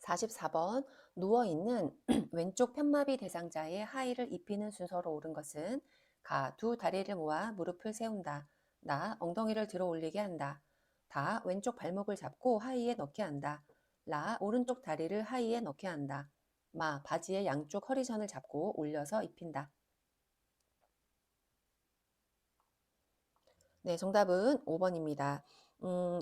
44번 누워있는 왼쪽 편마비 대상자의 하의를 입히는 순서로 옳은 것은 가, 두 다리를 모아 무릎을 세운다. 나, 엉덩이를 들어 올리게 한다. 다, 왼쪽 발목을 잡고 하의에 넣게 한다. 라, 오른쪽 다리를 하의에 넣게 한다. 마, 바지의 양쪽 허리선을 잡고 올려서 입힌다. 네, 정답은 5번입니다.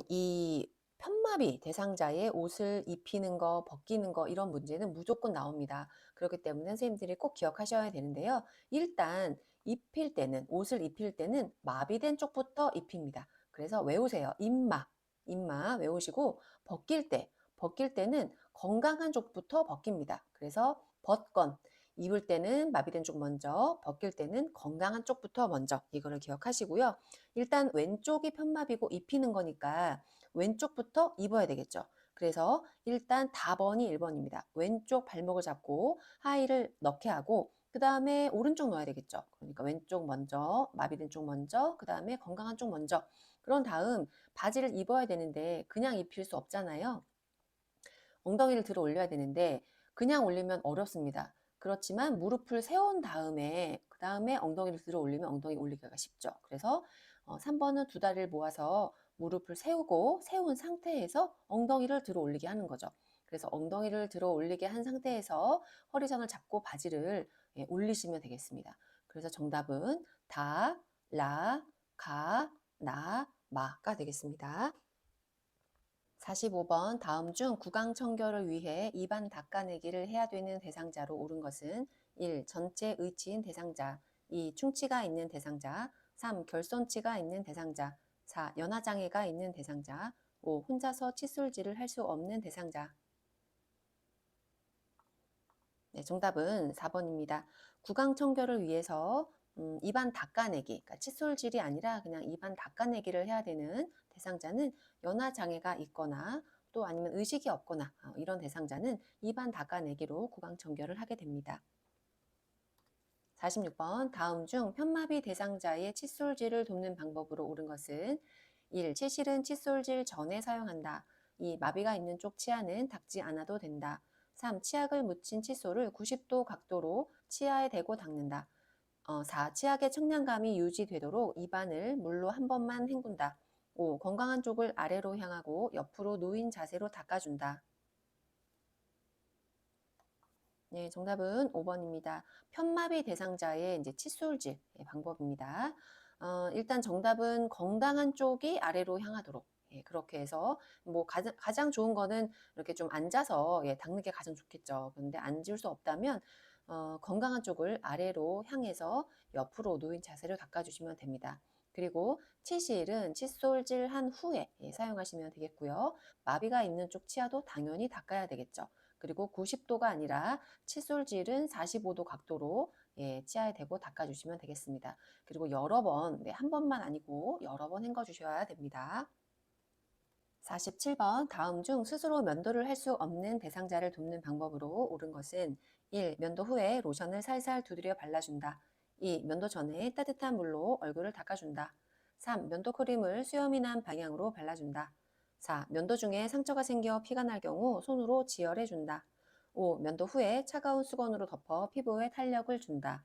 이 편마비 대상자의 옷을 입히는 거, 벗기는 거 이런 문제는 무조건 나옵니다. 그렇기 때문에 선생님들이 꼭 기억하셔야 되는데요. 일단 입힐 때는 옷을 입힐 때는 마비된 쪽부터 입힙니다. 그래서 외우세요. 임마 외우시고 벗길 때는 건강한 쪽부터 벗깁니다. 그래서 벗건 입을 때는 마비된 쪽 먼저, 벗길 때는 건강한 쪽부터 먼저 이거를 기억하시고요. 일단 왼쪽이 편마비고 입히는 거니까 왼쪽부터 입어야 되겠죠. 그래서 일단 답번이 1번입니다. 왼쪽 발목을 잡고 하의를 넣게 하고 그 다음에 오른쪽 넣어야 되겠죠. 그러니까 왼쪽 먼저, 마비된 쪽 먼저, 그 다음에 건강한 쪽 먼저. 그런 다음 바지를 입어야 되는데 그냥 입힐 수 없잖아요. 엉덩이를 들어 올려야 되는데 그냥 올리면 어렵습니다. 그렇지만 무릎을 세운 다음에 그 다음에 엉덩이를 들어 올리면 엉덩이 올리기가 쉽죠. 그래서 3번은 두 다리를 모아서 무릎을 세우고 세운 상태에서 엉덩이를 들어 올리게 하는 거죠. 그래서 엉덩이를 들어 올리게 한 상태에서 허리선을 잡고 바지를 올리시면 되겠습니다. 그래서 정답은 다, 라, 가, 나, 마가 되겠습니다. 45번 다음 중 구강 청결을 위해 입안 닦아내기를 해야 되는 대상자로 옳은 것은 1. 전체 의치인 대상자 2. 충치가 있는 대상자 3. 결손치가 있는 대상자 4. 연화장애가 있는 대상자 5. 혼자서 칫솔질을 할 수 없는 대상자. 네, 정답은 4번입니다. 구강 청결을 위해서 입안 닦아내기, 그러니까 칫솔질이 아니라 그냥 입안 닦아내기를 해야 되는 대상자는 연화 장애가 있거나 또 아니면 의식이 없거나 이런 대상자는 입안 닦아내기로 구강 청결을 하게 됩니다. 46번 다음 중 편마비 대상자의 칫솔질을 돕는 방법으로 옳은 것은 1. 치실은 칫솔질 전에 사용한다. 2. 마비가 있는 쪽 치아는 닦지 않아도 된다. 3. 치약을 묻힌 칫솔을 90도 각도로 치아에 대고 닦는다. 4. 치약의 청량감이 유지되도록 입안을 물로 한 번만 헹군다. 5. 건강한 쪽을 아래로 향하고 옆으로 누인 자세로 닦아준다. 네, 정답은 5번입니다. 편마비 대상자의 이제 칫솔질 방법입니다. 일단 정답은 건강한 쪽이 아래로 향하도록. 예, 그렇게 해서 뭐 가장 좋은 거는 이렇게 좀 앉아서 닦는 게 가장 좋겠죠. 그런데 앉을 수 없다면 건강한 쪽을 아래로 향해서 옆으로 누인 자세로 닦아주시면 됩니다. 그리고 치실은 칫솔질 한 후에 사용하시면 되겠고요. 마비가 있는 쪽 치아도 당연히 닦아야 되겠죠. 그리고 90도가 아니라 칫솔질은 45도 각도로 치아에 대고 닦아주시면 되겠습니다. 그리고 여러 번, 한 번만 아니고 여러 번 헹궈주셔야 됩니다. 47번 다음 중 스스로 면도를 할 수 없는 대상자를 돕는 방법으로 옳은 것은 1. 면도 후에 로션을 살살 두드려 발라준다. 2. 면도 전에 따뜻한 물로 얼굴을 닦아준다. 3. 면도 크림을 수염이 난 방향으로 발라준다. 4. 면도 중에 상처가 생겨 피가 날 경우 손으로 지혈해준다. 5. 면도 후에 차가운 수건으로 덮어 피부에 탄력을 준다.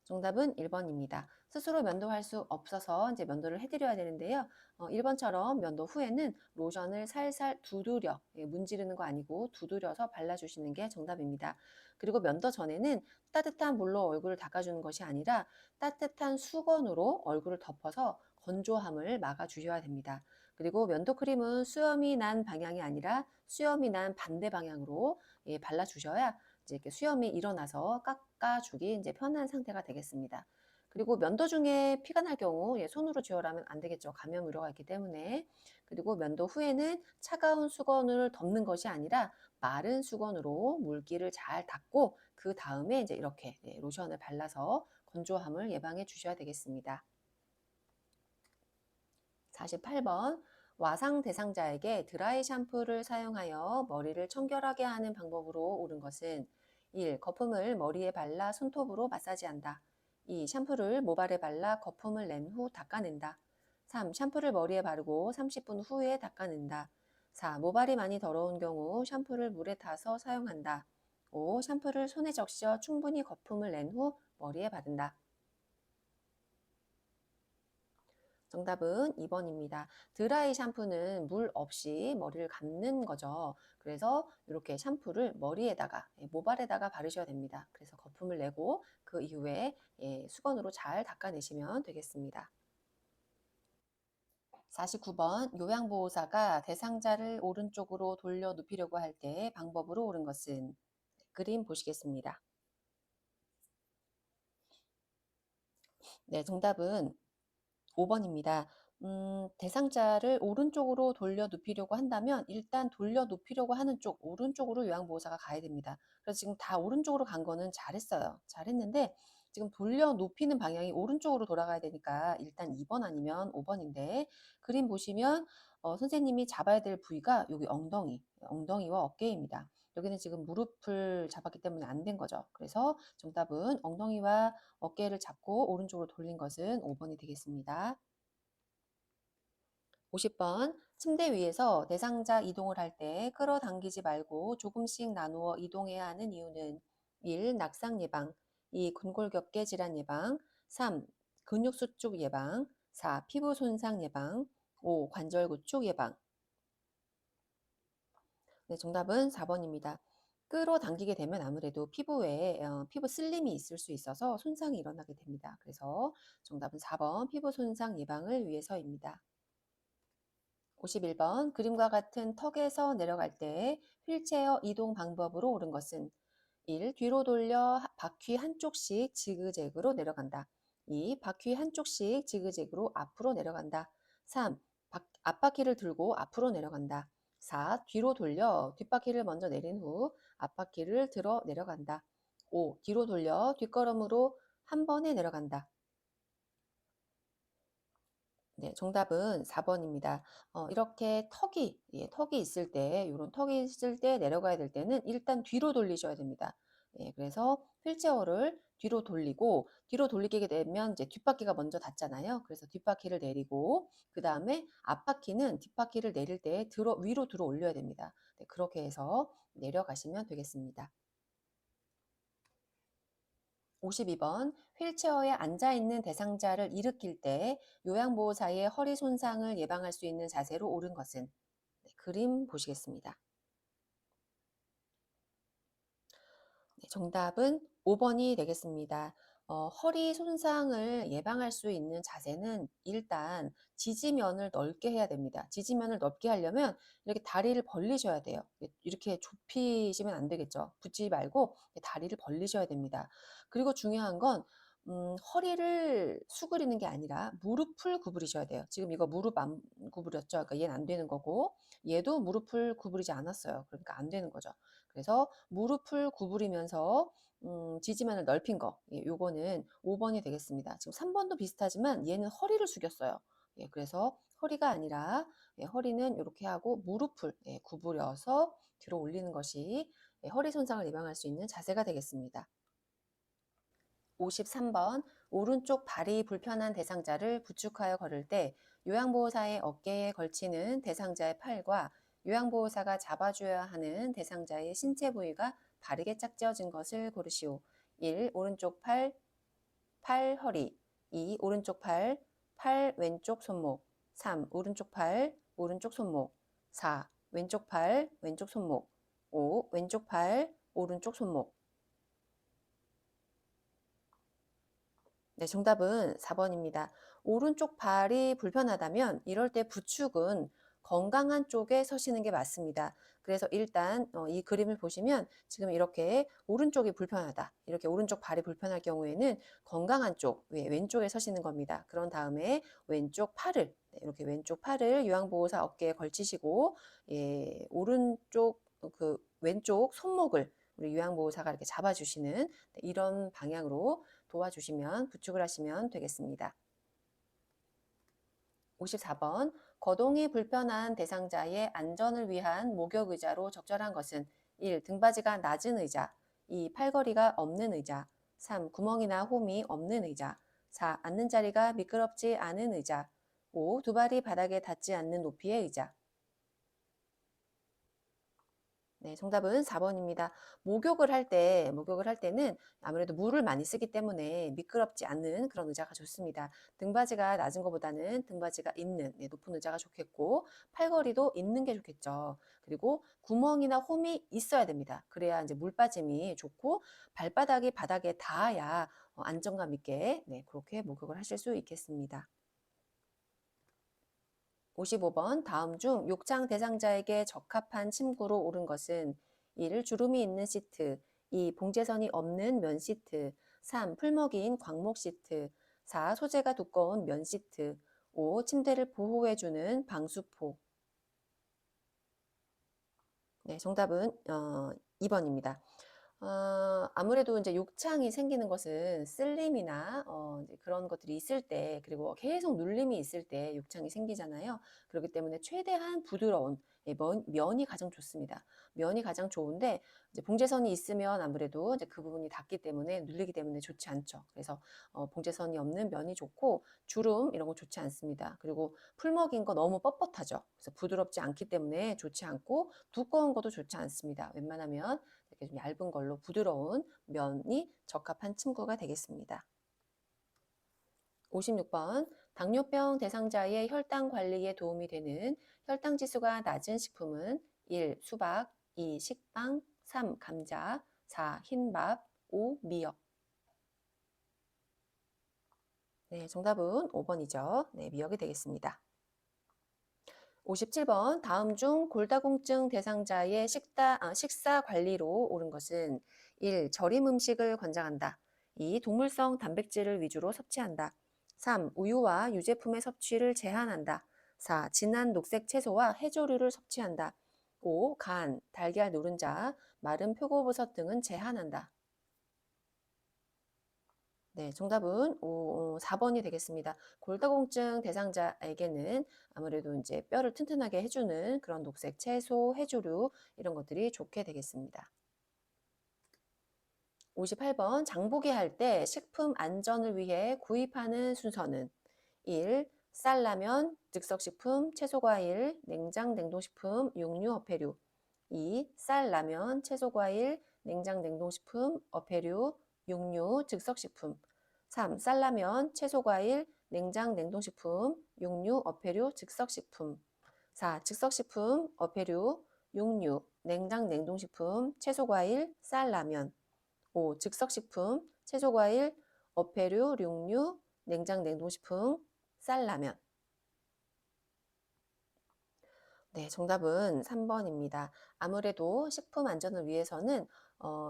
정답은 1번입니다. 스스로 면도할 수 없어서 이제 면도를 해드려야 되는데요. 1번처럼 면도 후에는 로션을 살살 두드려, 문지르는 거 아니고 두드려서 발라주시는 게 정답입니다. 그리고 면도 전에는 따뜻한 물로 얼굴을 닦아주는 것이 아니라 따뜻한 수건으로 얼굴을 덮어서 건조함을 막아주셔야 됩니다. 그리고 면도 크림은 수염이 난 방향이 아니라 수염이 난 반대 방향으로 발라주셔야 이제 이렇게 수염이 일어나서 깎아주기 이제 편한 상태가 되겠습니다. 그리고 면도 중에 피가 날 경우 손으로 지혈하면 안 되겠죠. 감염 우려가 있기 때문에. 그리고 면도 후에는 차가운 수건을 덮는 것이 아니라 마른 수건으로 물기를 잘 닦고 그 다음에 이제 이렇게 로션을 발라서 건조함을 예방해 주셔야 되겠습니다. 48번 와상 대상자에게 드라이 샴푸를 사용하여 머리를 청결하게 하는 방법으로 옳은 것은 1. 거품을 머리에 발라 손톱으로 마사지한다. 2. 샴푸를 모발에 발라 거품을 낸 후 닦아낸다. 3. 샴푸를 머리에 바르고 30분 후에 닦아낸다. 4. 모발이 많이 더러운 경우 샴푸를 물에 타서 사용한다. 5. 샴푸를 손에 적셔 충분히 거품을 낸 후 머리에 바른다. 정답은 2번입니다. 드라이 샴푸는 물 없이 머리를 감는 거죠. 그래서 이렇게 샴푸를 머리에다가, 모발에다가 바르셔야 됩니다. 그래서 거품을 내고 그 이후에 수건으로 잘 닦아내시면 되겠습니다. 49번 요양보호사가 대상자를 오른쪽으로 돌려 눕히려고 할 때 방법으로 옳은 것은? 그림 보시겠습니다. 네, 정답은 5번입니다. 대상자를 오른쪽으로 돌려 눕히려고 한다면 일단 돌려 눕히려고 하는 쪽 오른쪽으로 요양보호사가 가야 됩니다. 그래서 지금 다 오른쪽으로 간 거는 잘했어요. 잘했는데 지금 돌려 눕히는 방향이 오른쪽으로 돌아가야 되니까 일단 2번 아니면 5번인데 그림 보시면 선생님이 잡아야 될 부위가 여기 엉덩이와 어깨입니다. 여기는 지금 무릎을 잡았기 때문에 안 된 거죠. 그래서 정답은 엉덩이와 어깨를 잡고 오른쪽으로 돌린 것은 5번이 되겠습니다. 50번 침대 위에서 대상자 이동을 할 때 끌어당기지 말고 조금씩 나누어 이동해야 하는 이유는 1. 낙상 예방, 2. 근골격계 질환 예방, 3. 근육 수축 예방, 4. 피부 손상 예방, 5. 관절 구축 예방. 네, 정답은 4번입니다. 끌어당기게 되면 아무래도 피부에 피부 슬림이 있을 수 있어서 손상이 일어나게 됩니다. 그래서 정답은 4번 피부 손상 예방을 위해서입니다. 51번 그림과 같은 턱에서 내려갈 때 휠체어 이동 방법으로 옳은 것은 1. 뒤로 돌려 바퀴 한쪽씩 지그재그로 내려간다. 2. 바퀴 한쪽씩 지그재그로 앞으로 내려간다. 3. 앞바퀴를 들고 앞으로 내려간다. 4. 뒤로 돌려 뒷바퀴를 먼저 내린 후 앞바퀴를 들어 내려간다. 5. 뒤로 돌려 뒷걸음으로 한 번에 내려간다. 네, 정답은 4번입니다. 이렇게 턱이 있을 때, 이런 턱이 있을 때 내려가야 될 때는 일단 뒤로 돌리셔야 됩니다. 그래서 휠체어를 뒤로 돌리고, 뒤로 돌리게 되면 이제 뒷바퀴가 먼저 닿잖아요. 그래서 뒷바퀴를 내리고, 그 다음에 앞바퀴는 뒷바퀴를 내릴 때 위로 들어 올려야 됩니다. 네, 그렇게 해서 내려가시면 되겠습니다. 52번 휠체어에 앉아있는 대상자를 일으킬 때 요양보호사의 허리 손상을 예방할 수 있는 자세로 옳은 것은? 네, 그림 보시겠습니다. 네, 정답은 5번이 되겠습니다. 허리 손상을 예방할 수 있는 자세는 일단 지지면을 넓게 해야 됩니다. 지지면을 넓게 하려면 이렇게 다리를 벌리셔야 돼요. 이렇게 좁히시면 안 되겠죠. 붙지 말고 다리를 벌리셔야 됩니다. 그리고 중요한 건 허리를 수그리는 게 아니라 무릎을 구부리셔야 돼요. 지금 이거 무릎 안 구부렸죠? 그러니까 얘는 안 되는 거고 얘도 무릎을 구부리지 않았어요. 그러니까 안 되는 거죠. 그래서 무릎을 구부리면서 지지면을 넓힌 거. 요거는 5번이 되겠습니다. 지금 3번도 비슷하지만 얘는 허리를 숙였어요. 그래서 허리가 아니라 허리는 이렇게 하고 무릎을 구부려서 들어 올리는 것이 허리 손상을 예방할 수 있는 자세가 되겠습니다. 53번 오른쪽 발이 불편한 대상자를 부축하여 걸을 때 요양보호사의 어깨에 걸치는 대상자의 팔과 요양보호사가 잡아줘야 하는 대상자의 신체 부위가 바르게 짝지어진 것을 고르시오. 1. 오른쪽 팔, 팔 허리. 2. 오른쪽 팔, 팔 왼쪽 손목. 3. 오른쪽 팔, 오른쪽 손목. 4. 왼쪽 팔, 왼쪽 손목. 5. 왼쪽 팔, 오른쪽 손목. 네, 정답은 4번입니다. 오른쪽 발이 불편하다면 이럴 때 부축은 건강한 쪽에 서시는 게 맞습니다. 그래서 일단 이 그림을 보시면 지금 이렇게 오른쪽이 불편하다. 이렇게 오른쪽 발이 불편할 경우에는 건강한 쪽, 왼쪽에 서시는 겁니다. 그런 다음에 왼쪽 팔을 이렇게 왼쪽 팔을 요양보호사 어깨에 걸치시고 오른쪽 그 왼쪽 손목을 우리 요양보호사가 이렇게 잡아주시는 이런 방향으로 도와주시면 부축을 하시면 되겠습니다. 54번 거동이 불편한 대상자의 안전을 위한 목욕 의자로 적절한 것은 1. 등받이가 낮은 의자 2. 팔걸이가 없는 의자 3. 구멍이나 홈이 없는 의자 4. 앉는 자리가 미끄럽지 않은 의자 5. 두 발이 바닥에 닿지 않는 높이의 의자. 네, 정답은 4번입니다. 목욕을 할 때는 아무래도 물을 많이 쓰기 때문에 미끄럽지 않는 그런 의자가 좋습니다. 등받이가 낮은 것보다는 등받이가 있는 높은 의자가 좋겠고 팔걸이도 있는 게 좋겠죠. 그리고 구멍이나 홈이 있어야 됩니다. 그래야 이제 물 빠짐이 좋고 발바닥이 바닥에 닿아야 안정감 있게 그렇게 목욕을 하실 수 있겠습니다. 55번 다음 중 욕창 대상자에게 적합한 침구로 옳은 것은 1. 주름이 있는 시트 2. 봉제선이 없는 면 시트 3. 풀먹이인 광목 시트 4. 소재가 두꺼운 면 시트 5. 침대를 보호해주는 방수포. 네, 정답은 2번입니다. 아무래도 이제 욕창이 생기는 것은 쓸림이나 이제 그런 것들이 있을 때 그리고 계속 눌림이 있을 때 욕창이 생기잖아요. 그렇기 때문에 최대한 부드러운 면이 가장 좋습니다. 면이 가장 좋은데 이제 봉제선이 있으면 아무래도 이제 그 부분이 닿기 때문에 눌리기 때문에 좋지 않죠. 그래서 봉제선이 없는 면이 좋고 주름 이런 거 좋지 않습니다. 그리고 풀먹인 거 너무 뻣뻣하죠. 그래서 부드럽지 않기 때문에 좋지 않고 두꺼운 것도 좋지 않습니다. 웬만하면 이렇게 좀 얇은 걸로 부드러운 면이 적합한 침구가 되겠습니다. 56번 당뇨병 대상자의 혈당 관리에 도움이 되는 혈당 지수가 낮은 식품은 1. 수박 2. 식빵 3. 감자 4. 흰밥 5. 미역. 네, 정답은 5번이죠. 네, 미역이 되겠습니다. 57번 다음 중 골다공증 대상자의 식사 관리로 옳은 것은 1. 절임 음식을 권장한다. 2. 동물성 단백질을 위주로 섭취한다. 3. 우유와 유제품의 섭취를 제한한다. 4. 진한 녹색 채소와 해조류를 섭취한다. 5. 간, 달걀 노른자, 마른 표고버섯 등은 제한한다. 네, 정답은 4번이 되겠습니다. 골다공증 대상자에게는 아무래도 이제 뼈를 튼튼하게 해주는 그런 녹색 채소, 해조류 이런 것들이 좋게 되겠습니다. 58번 장보기 할 때 식품 안전을 위해 구입하는 순서는 1. 쌀라면, 즉석식품, 채소과일, 냉장 냉동식품, 육류, 어패류 2. 쌀라면, 채소과일, 냉장 냉동식품, 어패류, 육류, 즉석식품 3. 쌀라면, 채소과일, 냉장 냉동식품, 육류, 어패류, 즉석식품 4. 즉석식품, 어패류, 육류, 냉장 냉동식품, 채소과일, 쌀라면 5. 즉석식품, 채소과일, 어패류, 육류, 냉장 냉동식품, 쌀라면. 네, 정답은 3번입니다. 아무래도 식품 안전을 위해서는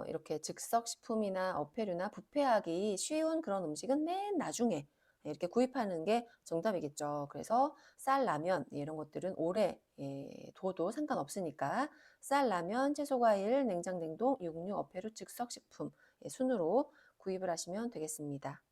이렇게 즉석식품이나 어패류나 부패하기 쉬운 그런 음식은 맨 나중에 이렇게 구입하는 게 정답이겠죠. 그래서 쌀, 라면 이런 것들은 오래 둬도 상관없으니까 쌀, 라면, 채소과일, 냉장, 냉동, 육류, 어패류, 즉석식품 순으로 구입을 하시면 되겠습니다.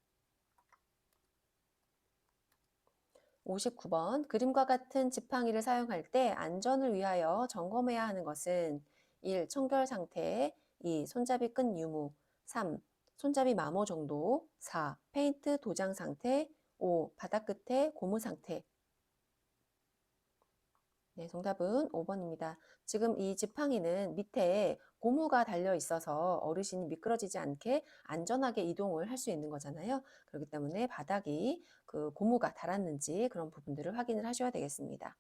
59번 그림과 같은 지팡이를 사용할 때 안전을 위하여 점검해야 하는 것은 1. 청결 상태 2. 손잡이 끈 유무 3. 손잡이 마모 정도 4. 페인트 도장 상태 5. 바닥 끝에 고무 상태. 네, 정답은 5번입니다. 지금 이 지팡이는 밑에 고무가 달려 있어서 어르신이 미끄러지지 않게 안전하게 이동을 할 수 있는 거잖아요. 그렇기 때문에 바닥이 그 고무가 달았는지 그런 부분들을 확인을 하셔야 되겠습니다.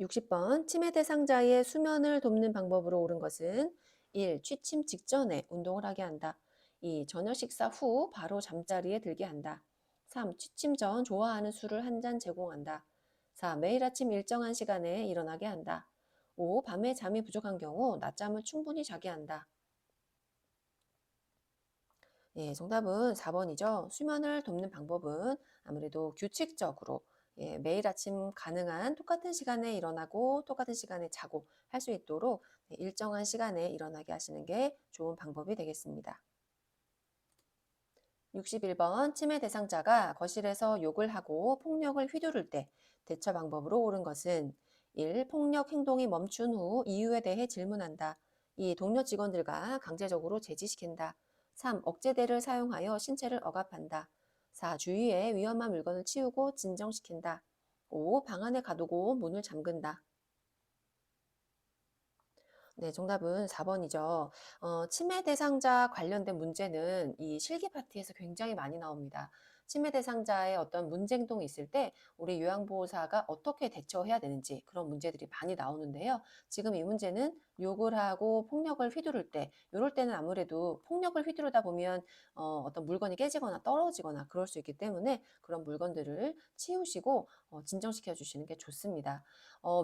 60번 치매 대상자의 수면을 돕는 방법으로 옳은 것은 1. 취침 직전에 운동을 하게 한다. 2. 저녁 식사 후 바로 잠자리에 들게 한다. 3. 취침 전 좋아하는 술을 한 잔 제공한다. 4. 매일 아침 일정한 시간에 일어나게 한다. 5. 밤에 잠이 부족한 경우 낮잠을 충분히 자게 한다. 예, 정답은 4번이죠. 수면을 돕는 방법은 아무래도 규칙적으로 매일 아침 가능한 똑같은 시간에 일어나고 똑같은 시간에 자고 할 수 있도록 일정한 시간에 일어나게 하시는 게 좋은 방법이 되겠습니다. 61번 치매 대상자가 거실에서 욕을 하고 폭력을 휘두를 때 대처 방법으로 옳은 것은 1. 폭력 행동이 멈춘 후 이유에 대해 질문한다. 2. 동료 직원들과 강제적으로 제지시킨다. 3. 억제대를 사용하여 신체를 억압한다. 4. 주위에 위험한 물건을 치우고 진정시킨다. 5. 방 안에 가두고 문을 잠근다. 네, 정답은 4번이죠. 치매 대상자 관련된 문제는 이 실기 파트에서 굉장히 많이 나옵니다. 치매 대상자의 어떤 문제 행동이 있을 때 우리 요양보호사가 어떻게 대처해야 되는지 그런 문제들이 많이 나오는데요. 지금 이 문제는 욕을 하고 폭력을 휘두를 때, 이럴 때는 아무래도 폭력을 휘두르다 보면 어떤 물건이 깨지거나 떨어지거나 그럴 수 있기 때문에 그런 물건들을 치우시고 진정시켜 주시는 게 좋습니다.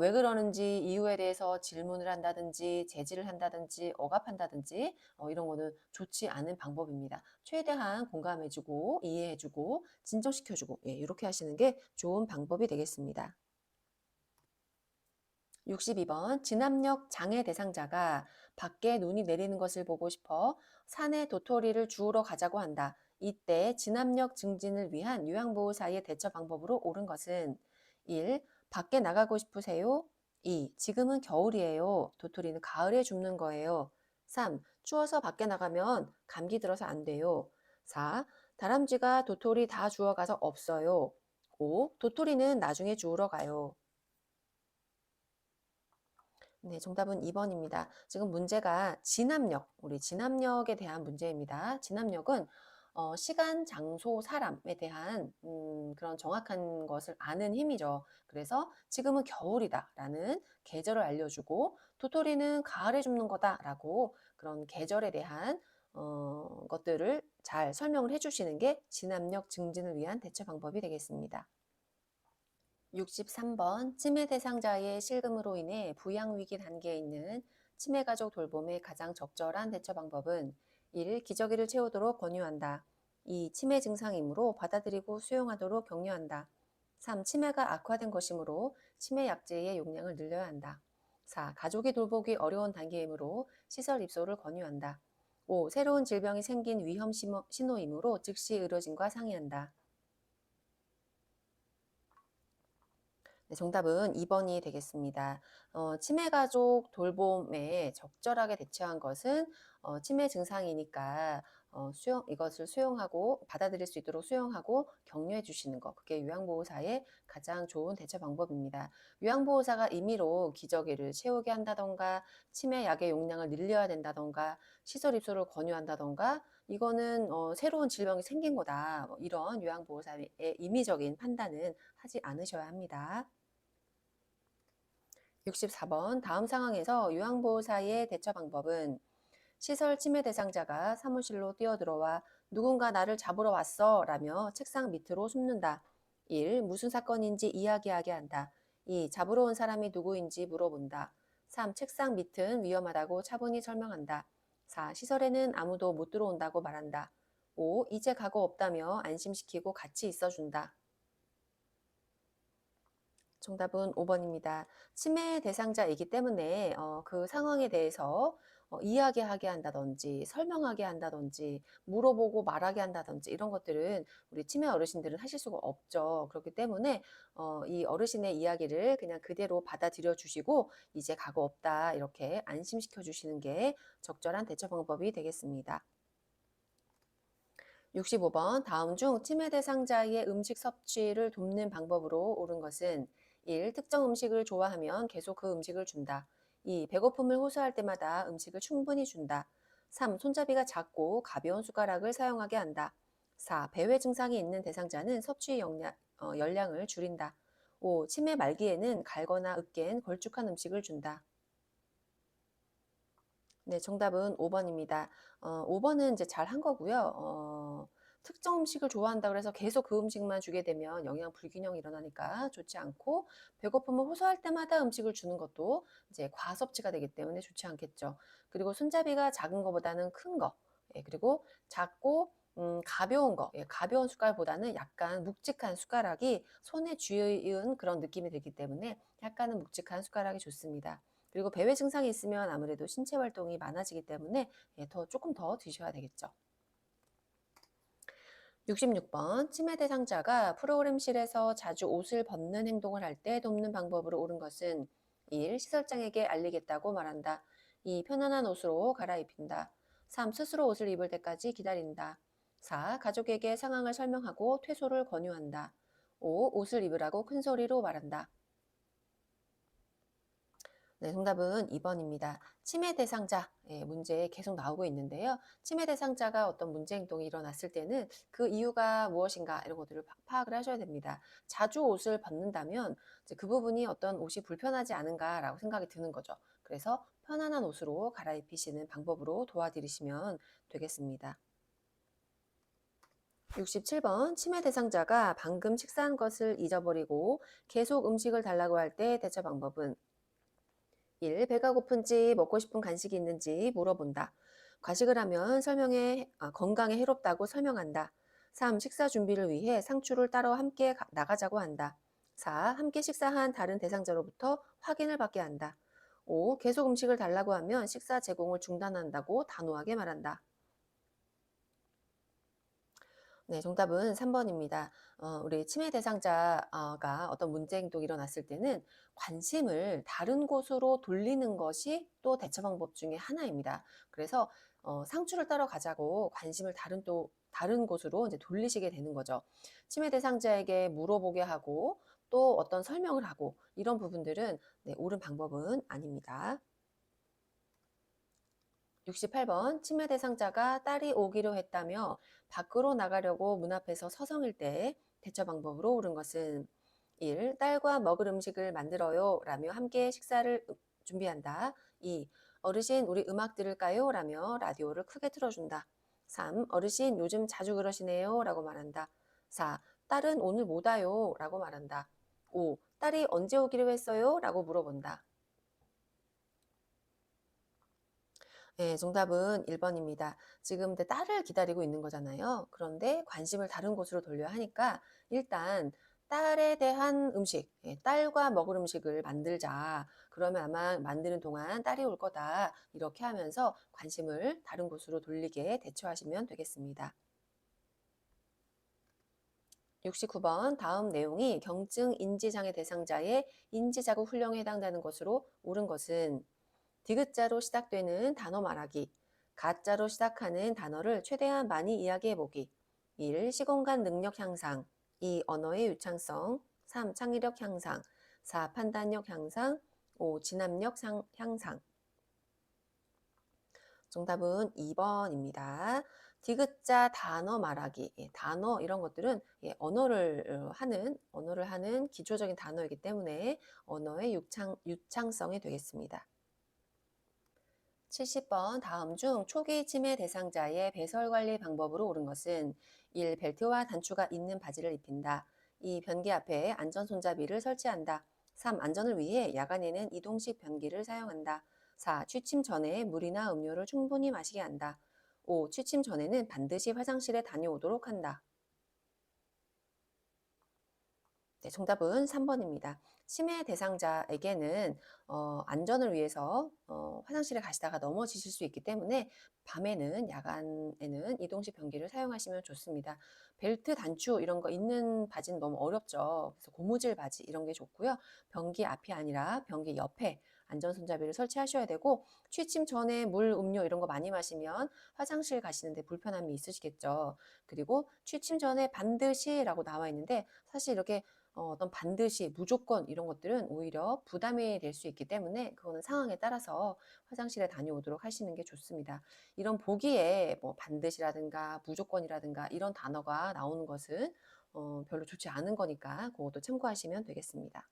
왜 그러는지 이유에 대해서 질문을 한다든지 제지를 한다든지 억압한다든지 이런 거는 좋지 않은 방법입니다. 최대한 공감해주고 이해해주고 진정시켜주고 이렇게 하시는 게 좋은 방법이 되겠습니다. 62번 진압력 장애 대상자가 밖에 눈이 내리는 것을 보고 싶어 산에 도토리를 주우러 가자고 한다. 이때 진압력 증진을 위한 요양보호사의 대처 방법으로 옳은 것은 1. 밖에 나가고 싶으세요? 2. 지금은 겨울이에요. 도토리는 가을에 줍는 거예요. 3. 추워서 밖에 나가면 감기 들어서 안 돼요. 4. 다람쥐가 도토리 다 주워가서 없어요. 5. 도토리는 나중에 주우러 가요. 네, 정답은 2번입니다. 지금 문제가 진압력, 우리 진압력에 대한 문제입니다. 진압력은 시간, 장소, 사람에 대한 그런 정확한 것을 아는 힘이죠. 그래서 지금은 겨울이다라는 계절을 알려주고 도토리는 가을에 줍는 거다라고 그런 계절에 대한 것들을 잘 설명을 해주시는 게 진압력 증진을 위한 대처 방법이 되겠습니다. 63번 치매 대상자의 실금으로 인해 부양위기 단계에 있는 치매가족 돌봄의 가장 적절한 대처 방법은 1. 기저귀를 채우도록 권유한다. 2. 치매 증상이므로 받아들이고 수용하도록 격려한다. 3. 치매가 악화된 것이므로 치매 약제의 용량을 늘려야 한다. 4. 가족이 돌보기 어려운 단계이므로 시설 입소를 권유한다. 5. 새로운 질병이 생긴 위험 신호이므로 즉시 의료진과 상의한다. 네, 정답은 2번이 되겠습니다. 치매 가족 돌봄에 적절하게 대처한 것은 치매 증상이니까 이것을 수용하고 받아들일 수 있도록 수용하고 격려해 주시는 것. 그게 요양보호사의 가장 좋은 대처 방법입니다. 요양보호사가 임의로 기저귀를 채우게 한다던가 치매 약의 용량을 늘려야 된다던가 시설 입소를 권유한다던가 이거는 새로운 질병이 생긴 거다. 이런 요양보호사의 임의적인 판단은 하지 않으셔야 합니다. 64번 다음 상황에서 요양보호사의 대처 방법은 시설 침해 대상자가 사무실로 뛰어들어와 누군가 나를 잡으러 왔어 라며 책상 밑으로 숨는다. 1. 무슨 사건인지 이야기하게 한다. 2. 잡으러 온 사람이 누구인지 물어본다. 3. 책상 밑은 위험하다고 차분히 설명한다. 4. 시설에는 아무도 못 들어온다고 말한다. 5. 이제 가고 없다며 안심시키고 같이 있어준다. 정답은 5번입니다. 치매 대상자이기 때문에 그 상황에 대해서 이야기하게 한다든지 설명하게 한다든지 물어보고 말하게 한다든지 이런 것들은 우리 치매 어르신들은 하실 수가 없죠. 그렇기 때문에 이 어르신의 이야기를 그냥 그대로 받아들여 주시고 이제 각오 없다 이렇게 안심시켜 주시는 게 적절한 대처 방법이 되겠습니다. 65번 다음 중 치매 대상자의 음식 섭취를 돕는 방법으로 옳은 것은 1. 특정 음식을 좋아하면 계속 그 음식을 준다. 2. 배고픔을 호소할 때마다 음식을 충분히 준다. 3. 손잡이가 작고 가벼운 숟가락을 사용하게 한다. 4. 배회 증상이 있는 대상자는 섭취 열량을 줄인다. 5. 치매 말기에는 갈거나 으깬 걸쭉한 음식을 준다. 네, 정답은 5번입니다. 5번은 이제 잘 한 거고요. 특정 음식을 좋아한다 그래서 계속 그 음식만 주게 되면 영양 불균형이 일어나니까 좋지 않고, 배고픔을 호소할 때마다 음식을 주는 것도 이제 과섭취가 되기 때문에 좋지 않겠죠. 그리고 손잡이가 작은 것보다는 큰 거, 예, 그리고 작고 가벼운 거, 예, 가벼운 숟갈보다는 약간 묵직한 숟가락이 손에 쥐은 그런 느낌이 들기 때문에 약간은 묵직한 숟가락이 좋습니다. 그리고 배회 증상이 있으면 아무래도 신체 활동이 많아지기 때문에 예, 조금 더 드셔야 되겠죠. 66번 치매 대상자가 프로그램실에서 자주 옷을 벗는 행동을 할 때 돕는 방법으로 옳은 것은 1. 시설장에게 알리겠다고 말한다. 2. 편안한 옷으로 갈아입힌다. 3. 스스로 옷을 입을 때까지 기다린다. 4. 가족에게 상황을 설명하고 퇴소를 권유한다. 5. 옷을 입으라고 큰 소리로 말한다. 네, 정답은 2번입니다. 치매 대상자 문제 계속 나오고 있는데요. 치매 대상자가 어떤 문제 행동이 일어났을 때는 그 이유가 무엇인가 이런 것들을 파악을 하셔야 됩니다. 자주 옷을 벗는다면 이제 그 부분이 어떤 옷이 불편하지 않은가라고 생각이 드는 거죠. 그래서 편안한 옷으로 갈아입히시는 방법으로 도와드리시면 되겠습니다. 67번 치매 대상자가 방금 식사한 것을 잊어버리고 계속 음식을 달라고 할 때 대처 방법은 1. 배가 고픈지 먹고 싶은 간식이 있는지 물어본다. 과식을 하면 건강에 해롭다고 설명한다. 3. 식사 준비를 위해 상추를 따러 함께 나가자고 한다. 4. 함께 식사한 다른 대상자로부터 확인을 받게 한다. 5. 계속 음식을 달라고 하면 식사 제공을 중단한다고 단호하게 말한다. 네, 정답은 3번입니다. 우리 치매 대상자가 어떤 문제 행동이 일어났을 때는 관심을 다른 곳으로 돌리는 것이 또 대처 방법 중에 하나입니다. 그래서 상추를 따러 가자고 관심을 다른 곳으로 이제 돌리시게 되는 거죠. 치매 대상자에게 물어보게 하고 또 어떤 설명을 하고 이런 부분들은 네, 옳은 방법은 아닙니다. 68번 치매 대상자가 딸이 오기로 했다며 밖으로 나가려고 문 앞에서 서성일 때 대처 방법으로 옳은 것은 1. 딸과 먹을 음식을 만들어요 라며 함께 식사를 준비한다. 2. 어르신 우리 음악 들을까요? 라며 라디오를 크게 틀어준다. 3. 어르신 요즘 자주 그러시네요 라고 말한다. 4. 딸은 오늘 못 와요 라고 말한다. 5. 딸이 언제 오기로 했어요? 라고 물어본다. 네, 정답은 1번입니다. 지금 딸을 기다리고 있는 거잖아요. 그런데 관심을 다른 곳으로 돌려야 하니까 일단 딸에 대한 음식, 딸과 먹을 음식을 만들자. 그러면 아마 만드는 동안 딸이 올 거다. 이렇게 하면서 관심을 다른 곳으로 돌리게 대처하시면 되겠습니다. 69번 다음 내용이 경증 인지장애 대상자의 인지자극 훈령에 해당되는 것으로 옳은 것은 디귿자로 시작되는 단어 말하기, 가자로 시작하는 단어를 최대한 많이 이야기해보기. 1. 시공간 능력 향상. 2. 언어의 유창성. 3. 창의력 향상. 4. 판단력 향상. 5. 진압력 향상. 정답은 2번입니다. 디귿자 단어 말하기, 단어 이런 것들은 언어를 하는 기초적인 단어이기 때문에 언어의 유창성이 되겠습니다. 70번 다음 중 초기 치매 대상자의 배설 관리 방법으로 옳은 것은 1. 벨트와 단추가 있는 바지를 입힌다. 2. 변기 앞에 안전 손잡이를 설치한다. 3. 안전을 위해 야간에는 이동식 변기를 사용한다. 4. 취침 전에 물이나 음료를 충분히 마시게 한다. 5. 취침 전에는 반드시 화장실에 다녀오도록 한다. 네, 정답은 3번입니다. 치매 대상자에게는 안전을 위해서 화장실에 가시다가 넘어지실 수 있기 때문에 밤에는 야간에는 이동식 변기를 사용하시면 좋습니다. 벨트, 단추 이런 거 있는 바지는 너무 어렵죠. 그래서 고무줄 바지 이런 게 좋고요. 변기 앞이 아니라 변기 옆에 안전 손잡이를 설치하셔야 되고 취침 전에 물, 음료 이런 거 많이 마시면 화장실 가시는데 불편함이 있으시겠죠. 그리고 취침 전에 반드시라고 나와 있는데 사실 이렇게 어떤 반드시, 무조건 이런 것들은 오히려 부담이 될 수 있기 때문에 그거는 상황에 따라서 화장실에 다녀오도록 하시는 게 좋습니다. 이런 보기에 뭐 반드시라든가 무조건이라든가 이런 단어가 나오는 것은 별로 좋지 않은 거니까 그것도 참고하시면 되겠습니다.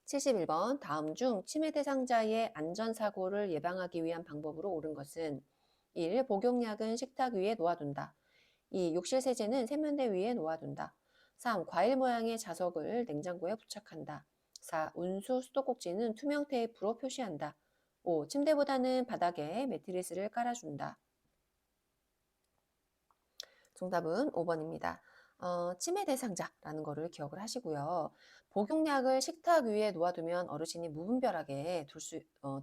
71번 다음 중 치매 대상자의 안전사고를 예방하기 위한 방법으로 옳은 것은 1. 복용약은 식탁 위에 놓아둔다. 2. 욕실 세제는 세면대 위에 놓아둔다. 3. 과일 모양의 자석을 냉장고에 부착한다. 4. 온수 수도꼭지는 투명 테이프로 표시한다. 5. 침대보다는 바닥에 매트리스를 깔아준다. 정답은 5번입니다. 치매 대상자라는 거를 기억을 하시고요. 복용약을 식탁 위에 놓아두면 어르신이 무분별하게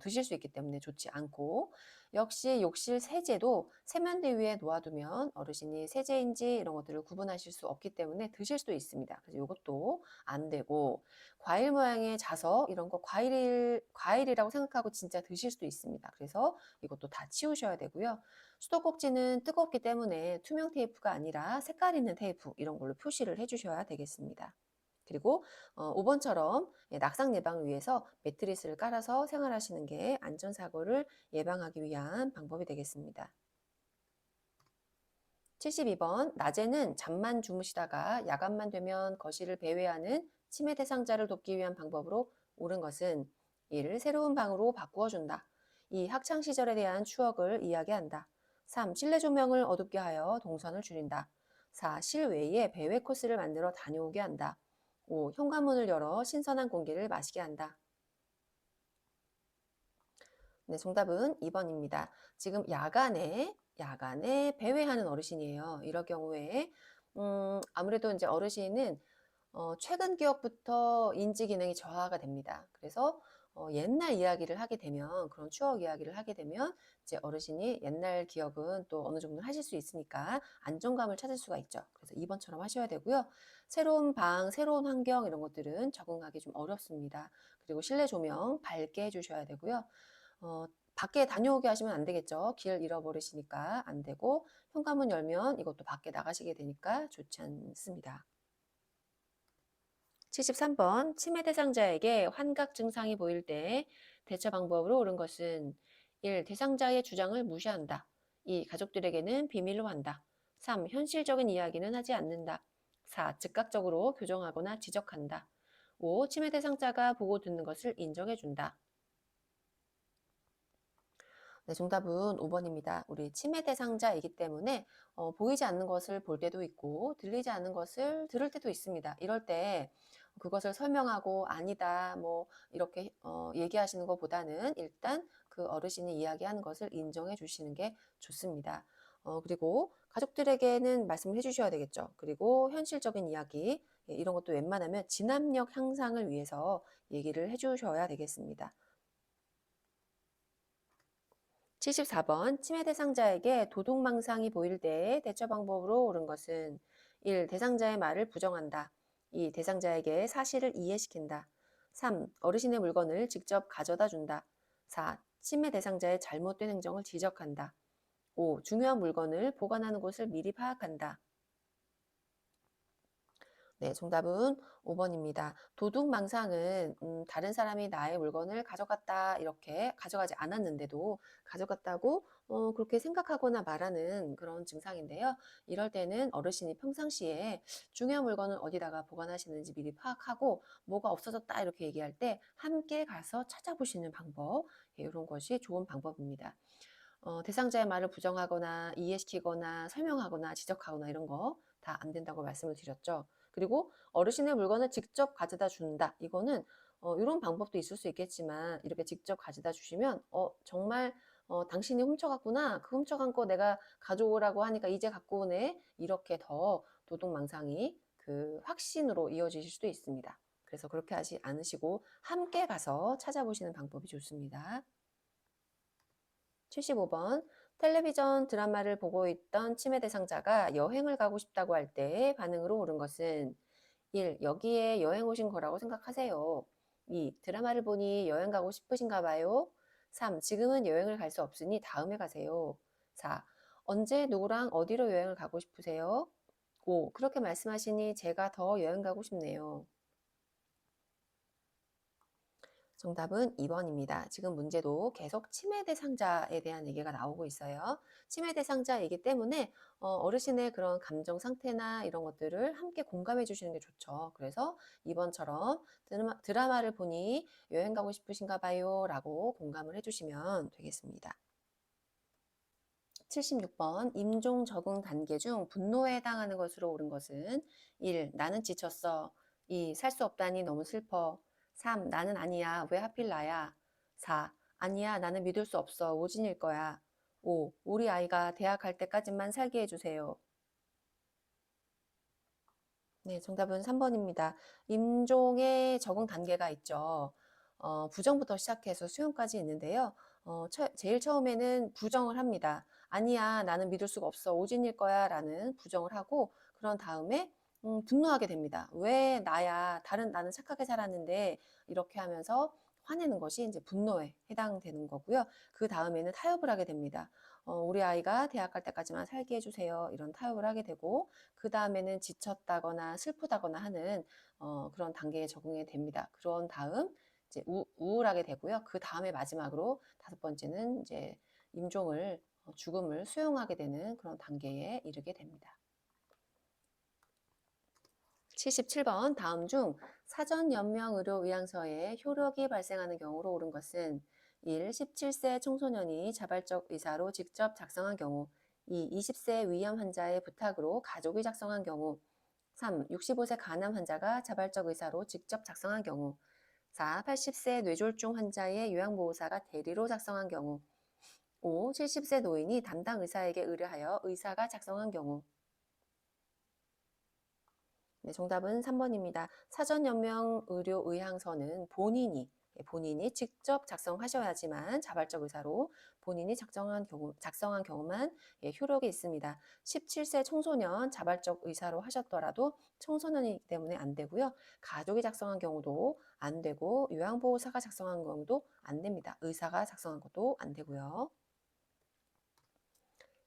드실 수 있기 때문에 좋지 않고, 역시 욕실 세제도 세면대 위에 놓아두면 어르신이 세제인지 이런 것들을 구분하실 수 없기 때문에 드실 수도 있습니다. 그래서 이것도 안 되고, 과일 모양의 자석 이런 거 과일이라고 생각하고 진짜 드실 수도 있습니다. 그래서 이것도 다 치우셔야 되고요. 수도꼭지는 뜨겁기 때문에 투명 테이프가 아니라 색깔 있는 테이프 이런 걸로 표시를 해주셔야 되겠습니다. 그리고 5번처럼 낙상 예방을 위해서 매트리스를 깔아서 생활하시는 게 안전사고를 예방하기 위한 방법이 되겠습니다. 72번, 낮에는 잠만 주무시다가 야간만 되면 거실을 배회하는 치매 대상자를 돕기 위한 방법으로 옳은 것은 1. 새로운 방으로 바꾸어 준다. 2. 학창 시절에 대한 추억을 이야기한다. 3. 실내 조명을 어둡게 하여 동선을 줄인다. 4. 실외에 배회 코스를 만들어 다녀오게 한다. 5. 현관문을 열어 신선한 공기를 마시게 한다. 네, 정답은 2번입니다. 지금 야간에 배회하는 어르신이에요. 이럴 경우에 아무래도 이제 어르신은 최근 기억부터 인지 기능이 저하가 됩니다. 그래서 옛날 이야기를 하게 되면, 그런 추억 이야기를 하게 되면 이제 어르신이 옛날 기억은 또 어느 정도 하실 수 있으니까 안정감을 찾을 수가 있죠. 그래서 2번처럼 하셔야 되고요. 새로운 방, 새로운 환경 이런 것들은 적응하기 좀 어렵습니다. 그리고 실내 조명 밝게 해주셔야 되고요. 밖에 다녀오게 하시면 안 되겠죠. 길 잃어버리시니까 안 되고, 현관문 열면 이것도 밖에 나가시게 되니까 좋지 않습니다. 73번, 치매 대상자에게 환각 증상이 보일 때 대처 방법으로 옳은 것은 1. 대상자의 주장을 무시한다. 2. 가족들에게는 비밀로 한다. 3. 현실적인 이야기는 하지 않는다. 4. 즉각적으로 교정하거나 지적한다. 5. 치매 대상자가 보고 듣는 것을 인정해준다. 네, 정답은 5번입니다. 우리 치매 대상자이기 때문에 보이지 않는 것을 볼 때도 있고 들리지 않는 것을 들을 때도 있습니다. 이럴 때 그것을 설명하고 아니다 뭐 이렇게 얘기하시는 것보다는 일단 그 어르신이 이야기하는 것을 인정해 주시는 게 좋습니다. 그리고 가족들에게는 말씀을 해주셔야 되겠죠. 그리고 현실적인 이야기 이런 것도 웬만하면 진압력 향상을 위해서 얘기를 해주셔야 되겠습니다. 74번, 치매 대상자에게 도둑망상이 보일 때의 대처 방법으로 옳은 것은 1. 대상자의 말을 부정한다. 2. 대상자에게 사실을 이해시킨다. 3. 어르신의 물건을 직접 가져다 준다. 4. 치매 대상자의 잘못된 행정을 지적한다. 5. 중요한 물건을 보관하는 곳을 미리 파악한다. 네, 정답은 5번입니다. 도둑망상은 다른 사람이 나의 물건을 가져갔다 이렇게 가져가지 않았는데도 가져갔다고 그렇게 생각하거나 말하는 그런 증상인데요. 이럴 때는 어르신이 평상시에 중요한 물건을 어디다가 보관하시는지 미리 파악하고 뭐가 없어졌다 이렇게 얘기할 때 함께 가서 찾아보시는 방법, 이런 것이 좋은 방법입니다. 대상자의 말을 부정하거나 이해시키거나 설명하거나 지적하거나 이런 거 다 안 된다고 말씀을 드렸죠. 그리고 어르신의 물건을 직접 가져다 준다. 이거는 이런 방법도 있을 수 있겠지만 이렇게 직접 가져다 주시면 정말 당신이 훔쳐갔구나. 그 훔쳐간 거 내가 가져오라고 하니까 이제 갖고 오네. 이렇게 더 도둑망상이 그 확신으로 이어지실 수도 있습니다. 그래서 그렇게 하지 않으시고 함께 가서 찾아보시는 방법이 좋습니다. 75번, 텔레비전 드라마를 보고 있던 치매 대상자가 여행을 가고 싶다고 할 때의 반응으로 옳은 것은 1. 여기에 여행 오신 거라고 생각하세요. 2. 드라마를 보니 여행 가고 싶으신가 봐요. 3. 지금은 여행을 갈 수 없으니 다음에 가세요. 4. 언제 누구랑 어디로 여행을 가고 싶으세요? 5. 그렇게 말씀하시니 제가 더 여행 가고 싶네요. 정답은 2번입니다. 지금 문제도 계속 치매 대상자에 대한 얘기가 나오고 있어요. 치매 대상자이기 때문에 어르신의 그런 감정 상태나 이런 것들을 함께 공감해 주시는 게 좋죠. 그래서 2번처럼 드라마를 보니 여행 가고 싶으신가 봐요 라고 공감을 해주시면 되겠습니다. 76번 임종 적응 단계 중 분노에 해당하는 것으로 옳은 것은 1. 나는 지쳤어. 2. 살 수 없다니 너무 슬퍼. 3. 나는 아니야. 왜 하필 나야. 4. 아니야. 나는 믿을 수 없어. 오진일 거야. 5. 우리 아이가 대학 갈 때까지만 살게 해주세요. 네, 정답은 3번입니다. 임종의 적응 단계가 있죠. 부정부터 시작해서 수용까지 있는데요. 제일 처음에는 부정을 합니다. 아니야, 나는 믿을 수가 없어. 오진일 거야. 라는 부정을 하고, 그런 다음에 분노하게 됩니다. 왜 나야? 나는 착하게 살았는데, 이렇게 하면서 화내는 것이 이제 분노에 해당되는 거고요. 그 다음에는 타협을 하게 됩니다. 우리 아이가 대학 갈 때까지만 살게 해주세요. 이런 타협을 하게 되고, 그 다음에는 지쳤다거나 슬프다거나 하는 그런 단계에 적응이 됩니다. 그런 다음 이제 우울하게 되고요. 그 다음에 마지막으로 5번째는 이제 임종을 죽음을 수용하게 되는 그런 단계에 이르게 됩니다. 77번 다음 중 사전연명의료의향서에 효력이 발생하는 경우로 옳은 것은 1. 17세 청소년이 자발적 의사로 직접 작성한 경우 2. 20세 위암 환자의 부탁으로 가족이 작성한 경우 3. 65세 간암 환자가 자발적 의사로 직접 작성한 경우 4. 80세 뇌졸중 환자의 요양보호사가 대리로 작성한 경우 5. 70세 노인이 담당 의사에게 의뢰하여 의사가 작성한 경우 네, 정답은 3번입니다. 사전연명의료의향서는 본인이 직접 작성하셔야지만 자발적 의사로 본인이 작성한 경우만 효력이 있습니다. 17세 청소년 자발적 의사로 하셨더라도 청소년이기 때문에 안 되고요. 가족이 작성한 경우도 안 되고 요양보호사가 작성한 경우도 안 됩니다. 의사가 작성한 것도 안 되고요.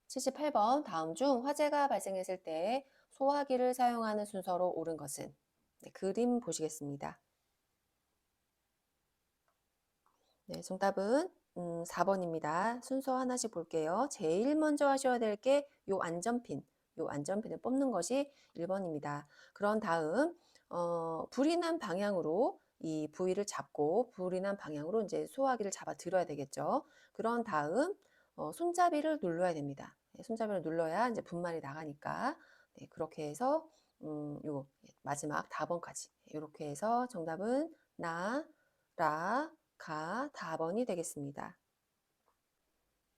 78번 다음 중 화재가 발생했을 때 소화기를 사용하는 순서로 옳은 것은 네, 그림 보시겠습니다. 네, 정답은 4번입니다. 순서 하나씩 볼게요. 제일 먼저 하셔야 될 게 요 안전핀을 뽑는 것이 1번입니다. 그런 다음 불이 난 방향으로 이 부위를 잡고 불이 난 방향으로 이제 소화기를 잡아 들어야 되겠죠. 그런 다음 손잡이를 눌러야 됩니다. 네, 손잡이를 눌러야 이제 분말이 나가니까 네, 그렇게 해서 요 마지막 다번까지 이렇게 해서 정답은 나, 라, 가, 다번이 되겠습니다.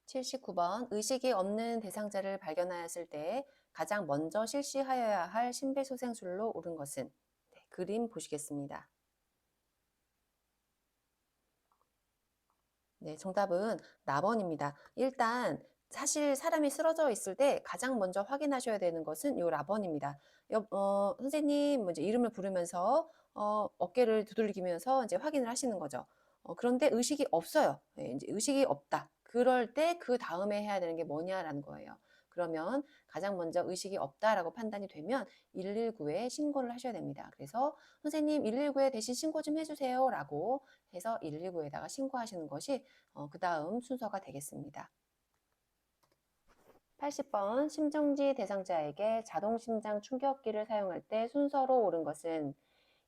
79번 의식이 없는 대상자를 발견하였을 때 가장 먼저 실시하여야 할 심폐소생술로 옳은 것은 네, 그림 보시겠습니다. 네, 정답은 라번입니다. 일단 사실 사람이 쓰러져 있을 때 가장 먼저 확인하셔야 되는 것은 요 라번입니다. 선생님 뭐 이제 이름을 부르면서 어깨를 두들기면서 이제 확인을 하시는 거죠. 그런데 의식이 없어요. 네, 이제 의식이 없다. 그럴 때 그 다음에 해야 되는 게 뭐냐라는 거예요. 그러면 가장 먼저 의식이 없다라고 판단이 되면 119에 신고를 하셔야 됩니다. 그래서 선생님 119에 대신 신고 좀 해주세요라고 해서 119에다가 신고하시는 것이 그 다음 순서가 되겠습니다. 80번 심정지 대상자에게 자동심장 충격기를 사용할 때 순서로 옳은 것은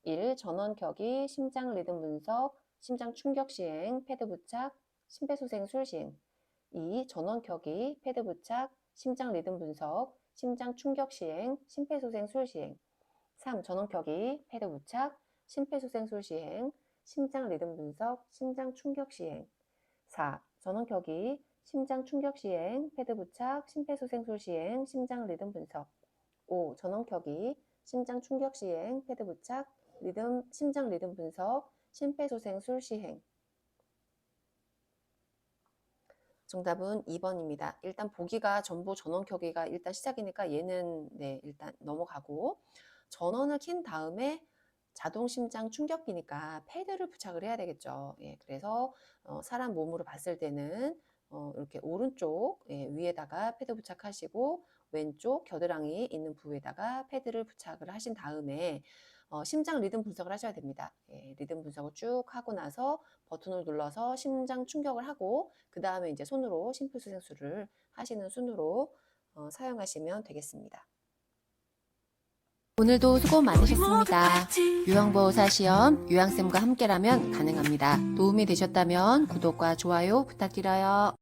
1. 전원켜기, 심장 리듬 분석, 심장 충격 시행, 패드 부착, 심폐소생술 시행 2. 전원켜기, 패드 부착, 심장 리듬 분석, 심장 충격 시행, 심폐소생술 시행 3. 전원켜기, 패드 부착, 심폐소생술 시행, 심장 리듬 분석, 심장 충격 시행 4. 전원켜기, 심장 충격 시행, 패드 부착, 심폐소생술 시행, 심장 리듬 분석 5. 전원켜기, 심장 충격 시행, 패드 부착, 심장 리듬 분석, 심폐소생술 시행 정답은 2번입니다. 일단 보기가 전부 전원켜기가 일단 시작이니까 얘는 네, 일단 넘어가고 전원을 킨 다음에 자동 심장 충격기니까 패드를 부착을 해야 되겠죠. 예, 그래서 사람 몸으로 봤을 때는 이렇게 오른쪽 위에다가 패드 부착하시고 왼쪽 겨드랑이 있는 부위에다가 패드를 부착을 하신 다음에 심장 리듬 분석을 하셔야 됩니다. 예, 리듬 분석을 쭉 하고 나서 버튼을 눌러서 심장 충격을 하고 그 다음에 이제 손으로 심폐소생술을 하시는 순으로 사용하시면 되겠습니다. 오늘도 수고 많으셨습니다. 요양보호사 시험 요양쌤과 함께라면 가능합니다. 도움이 되셨다면 구독과 좋아요 부탁드려요.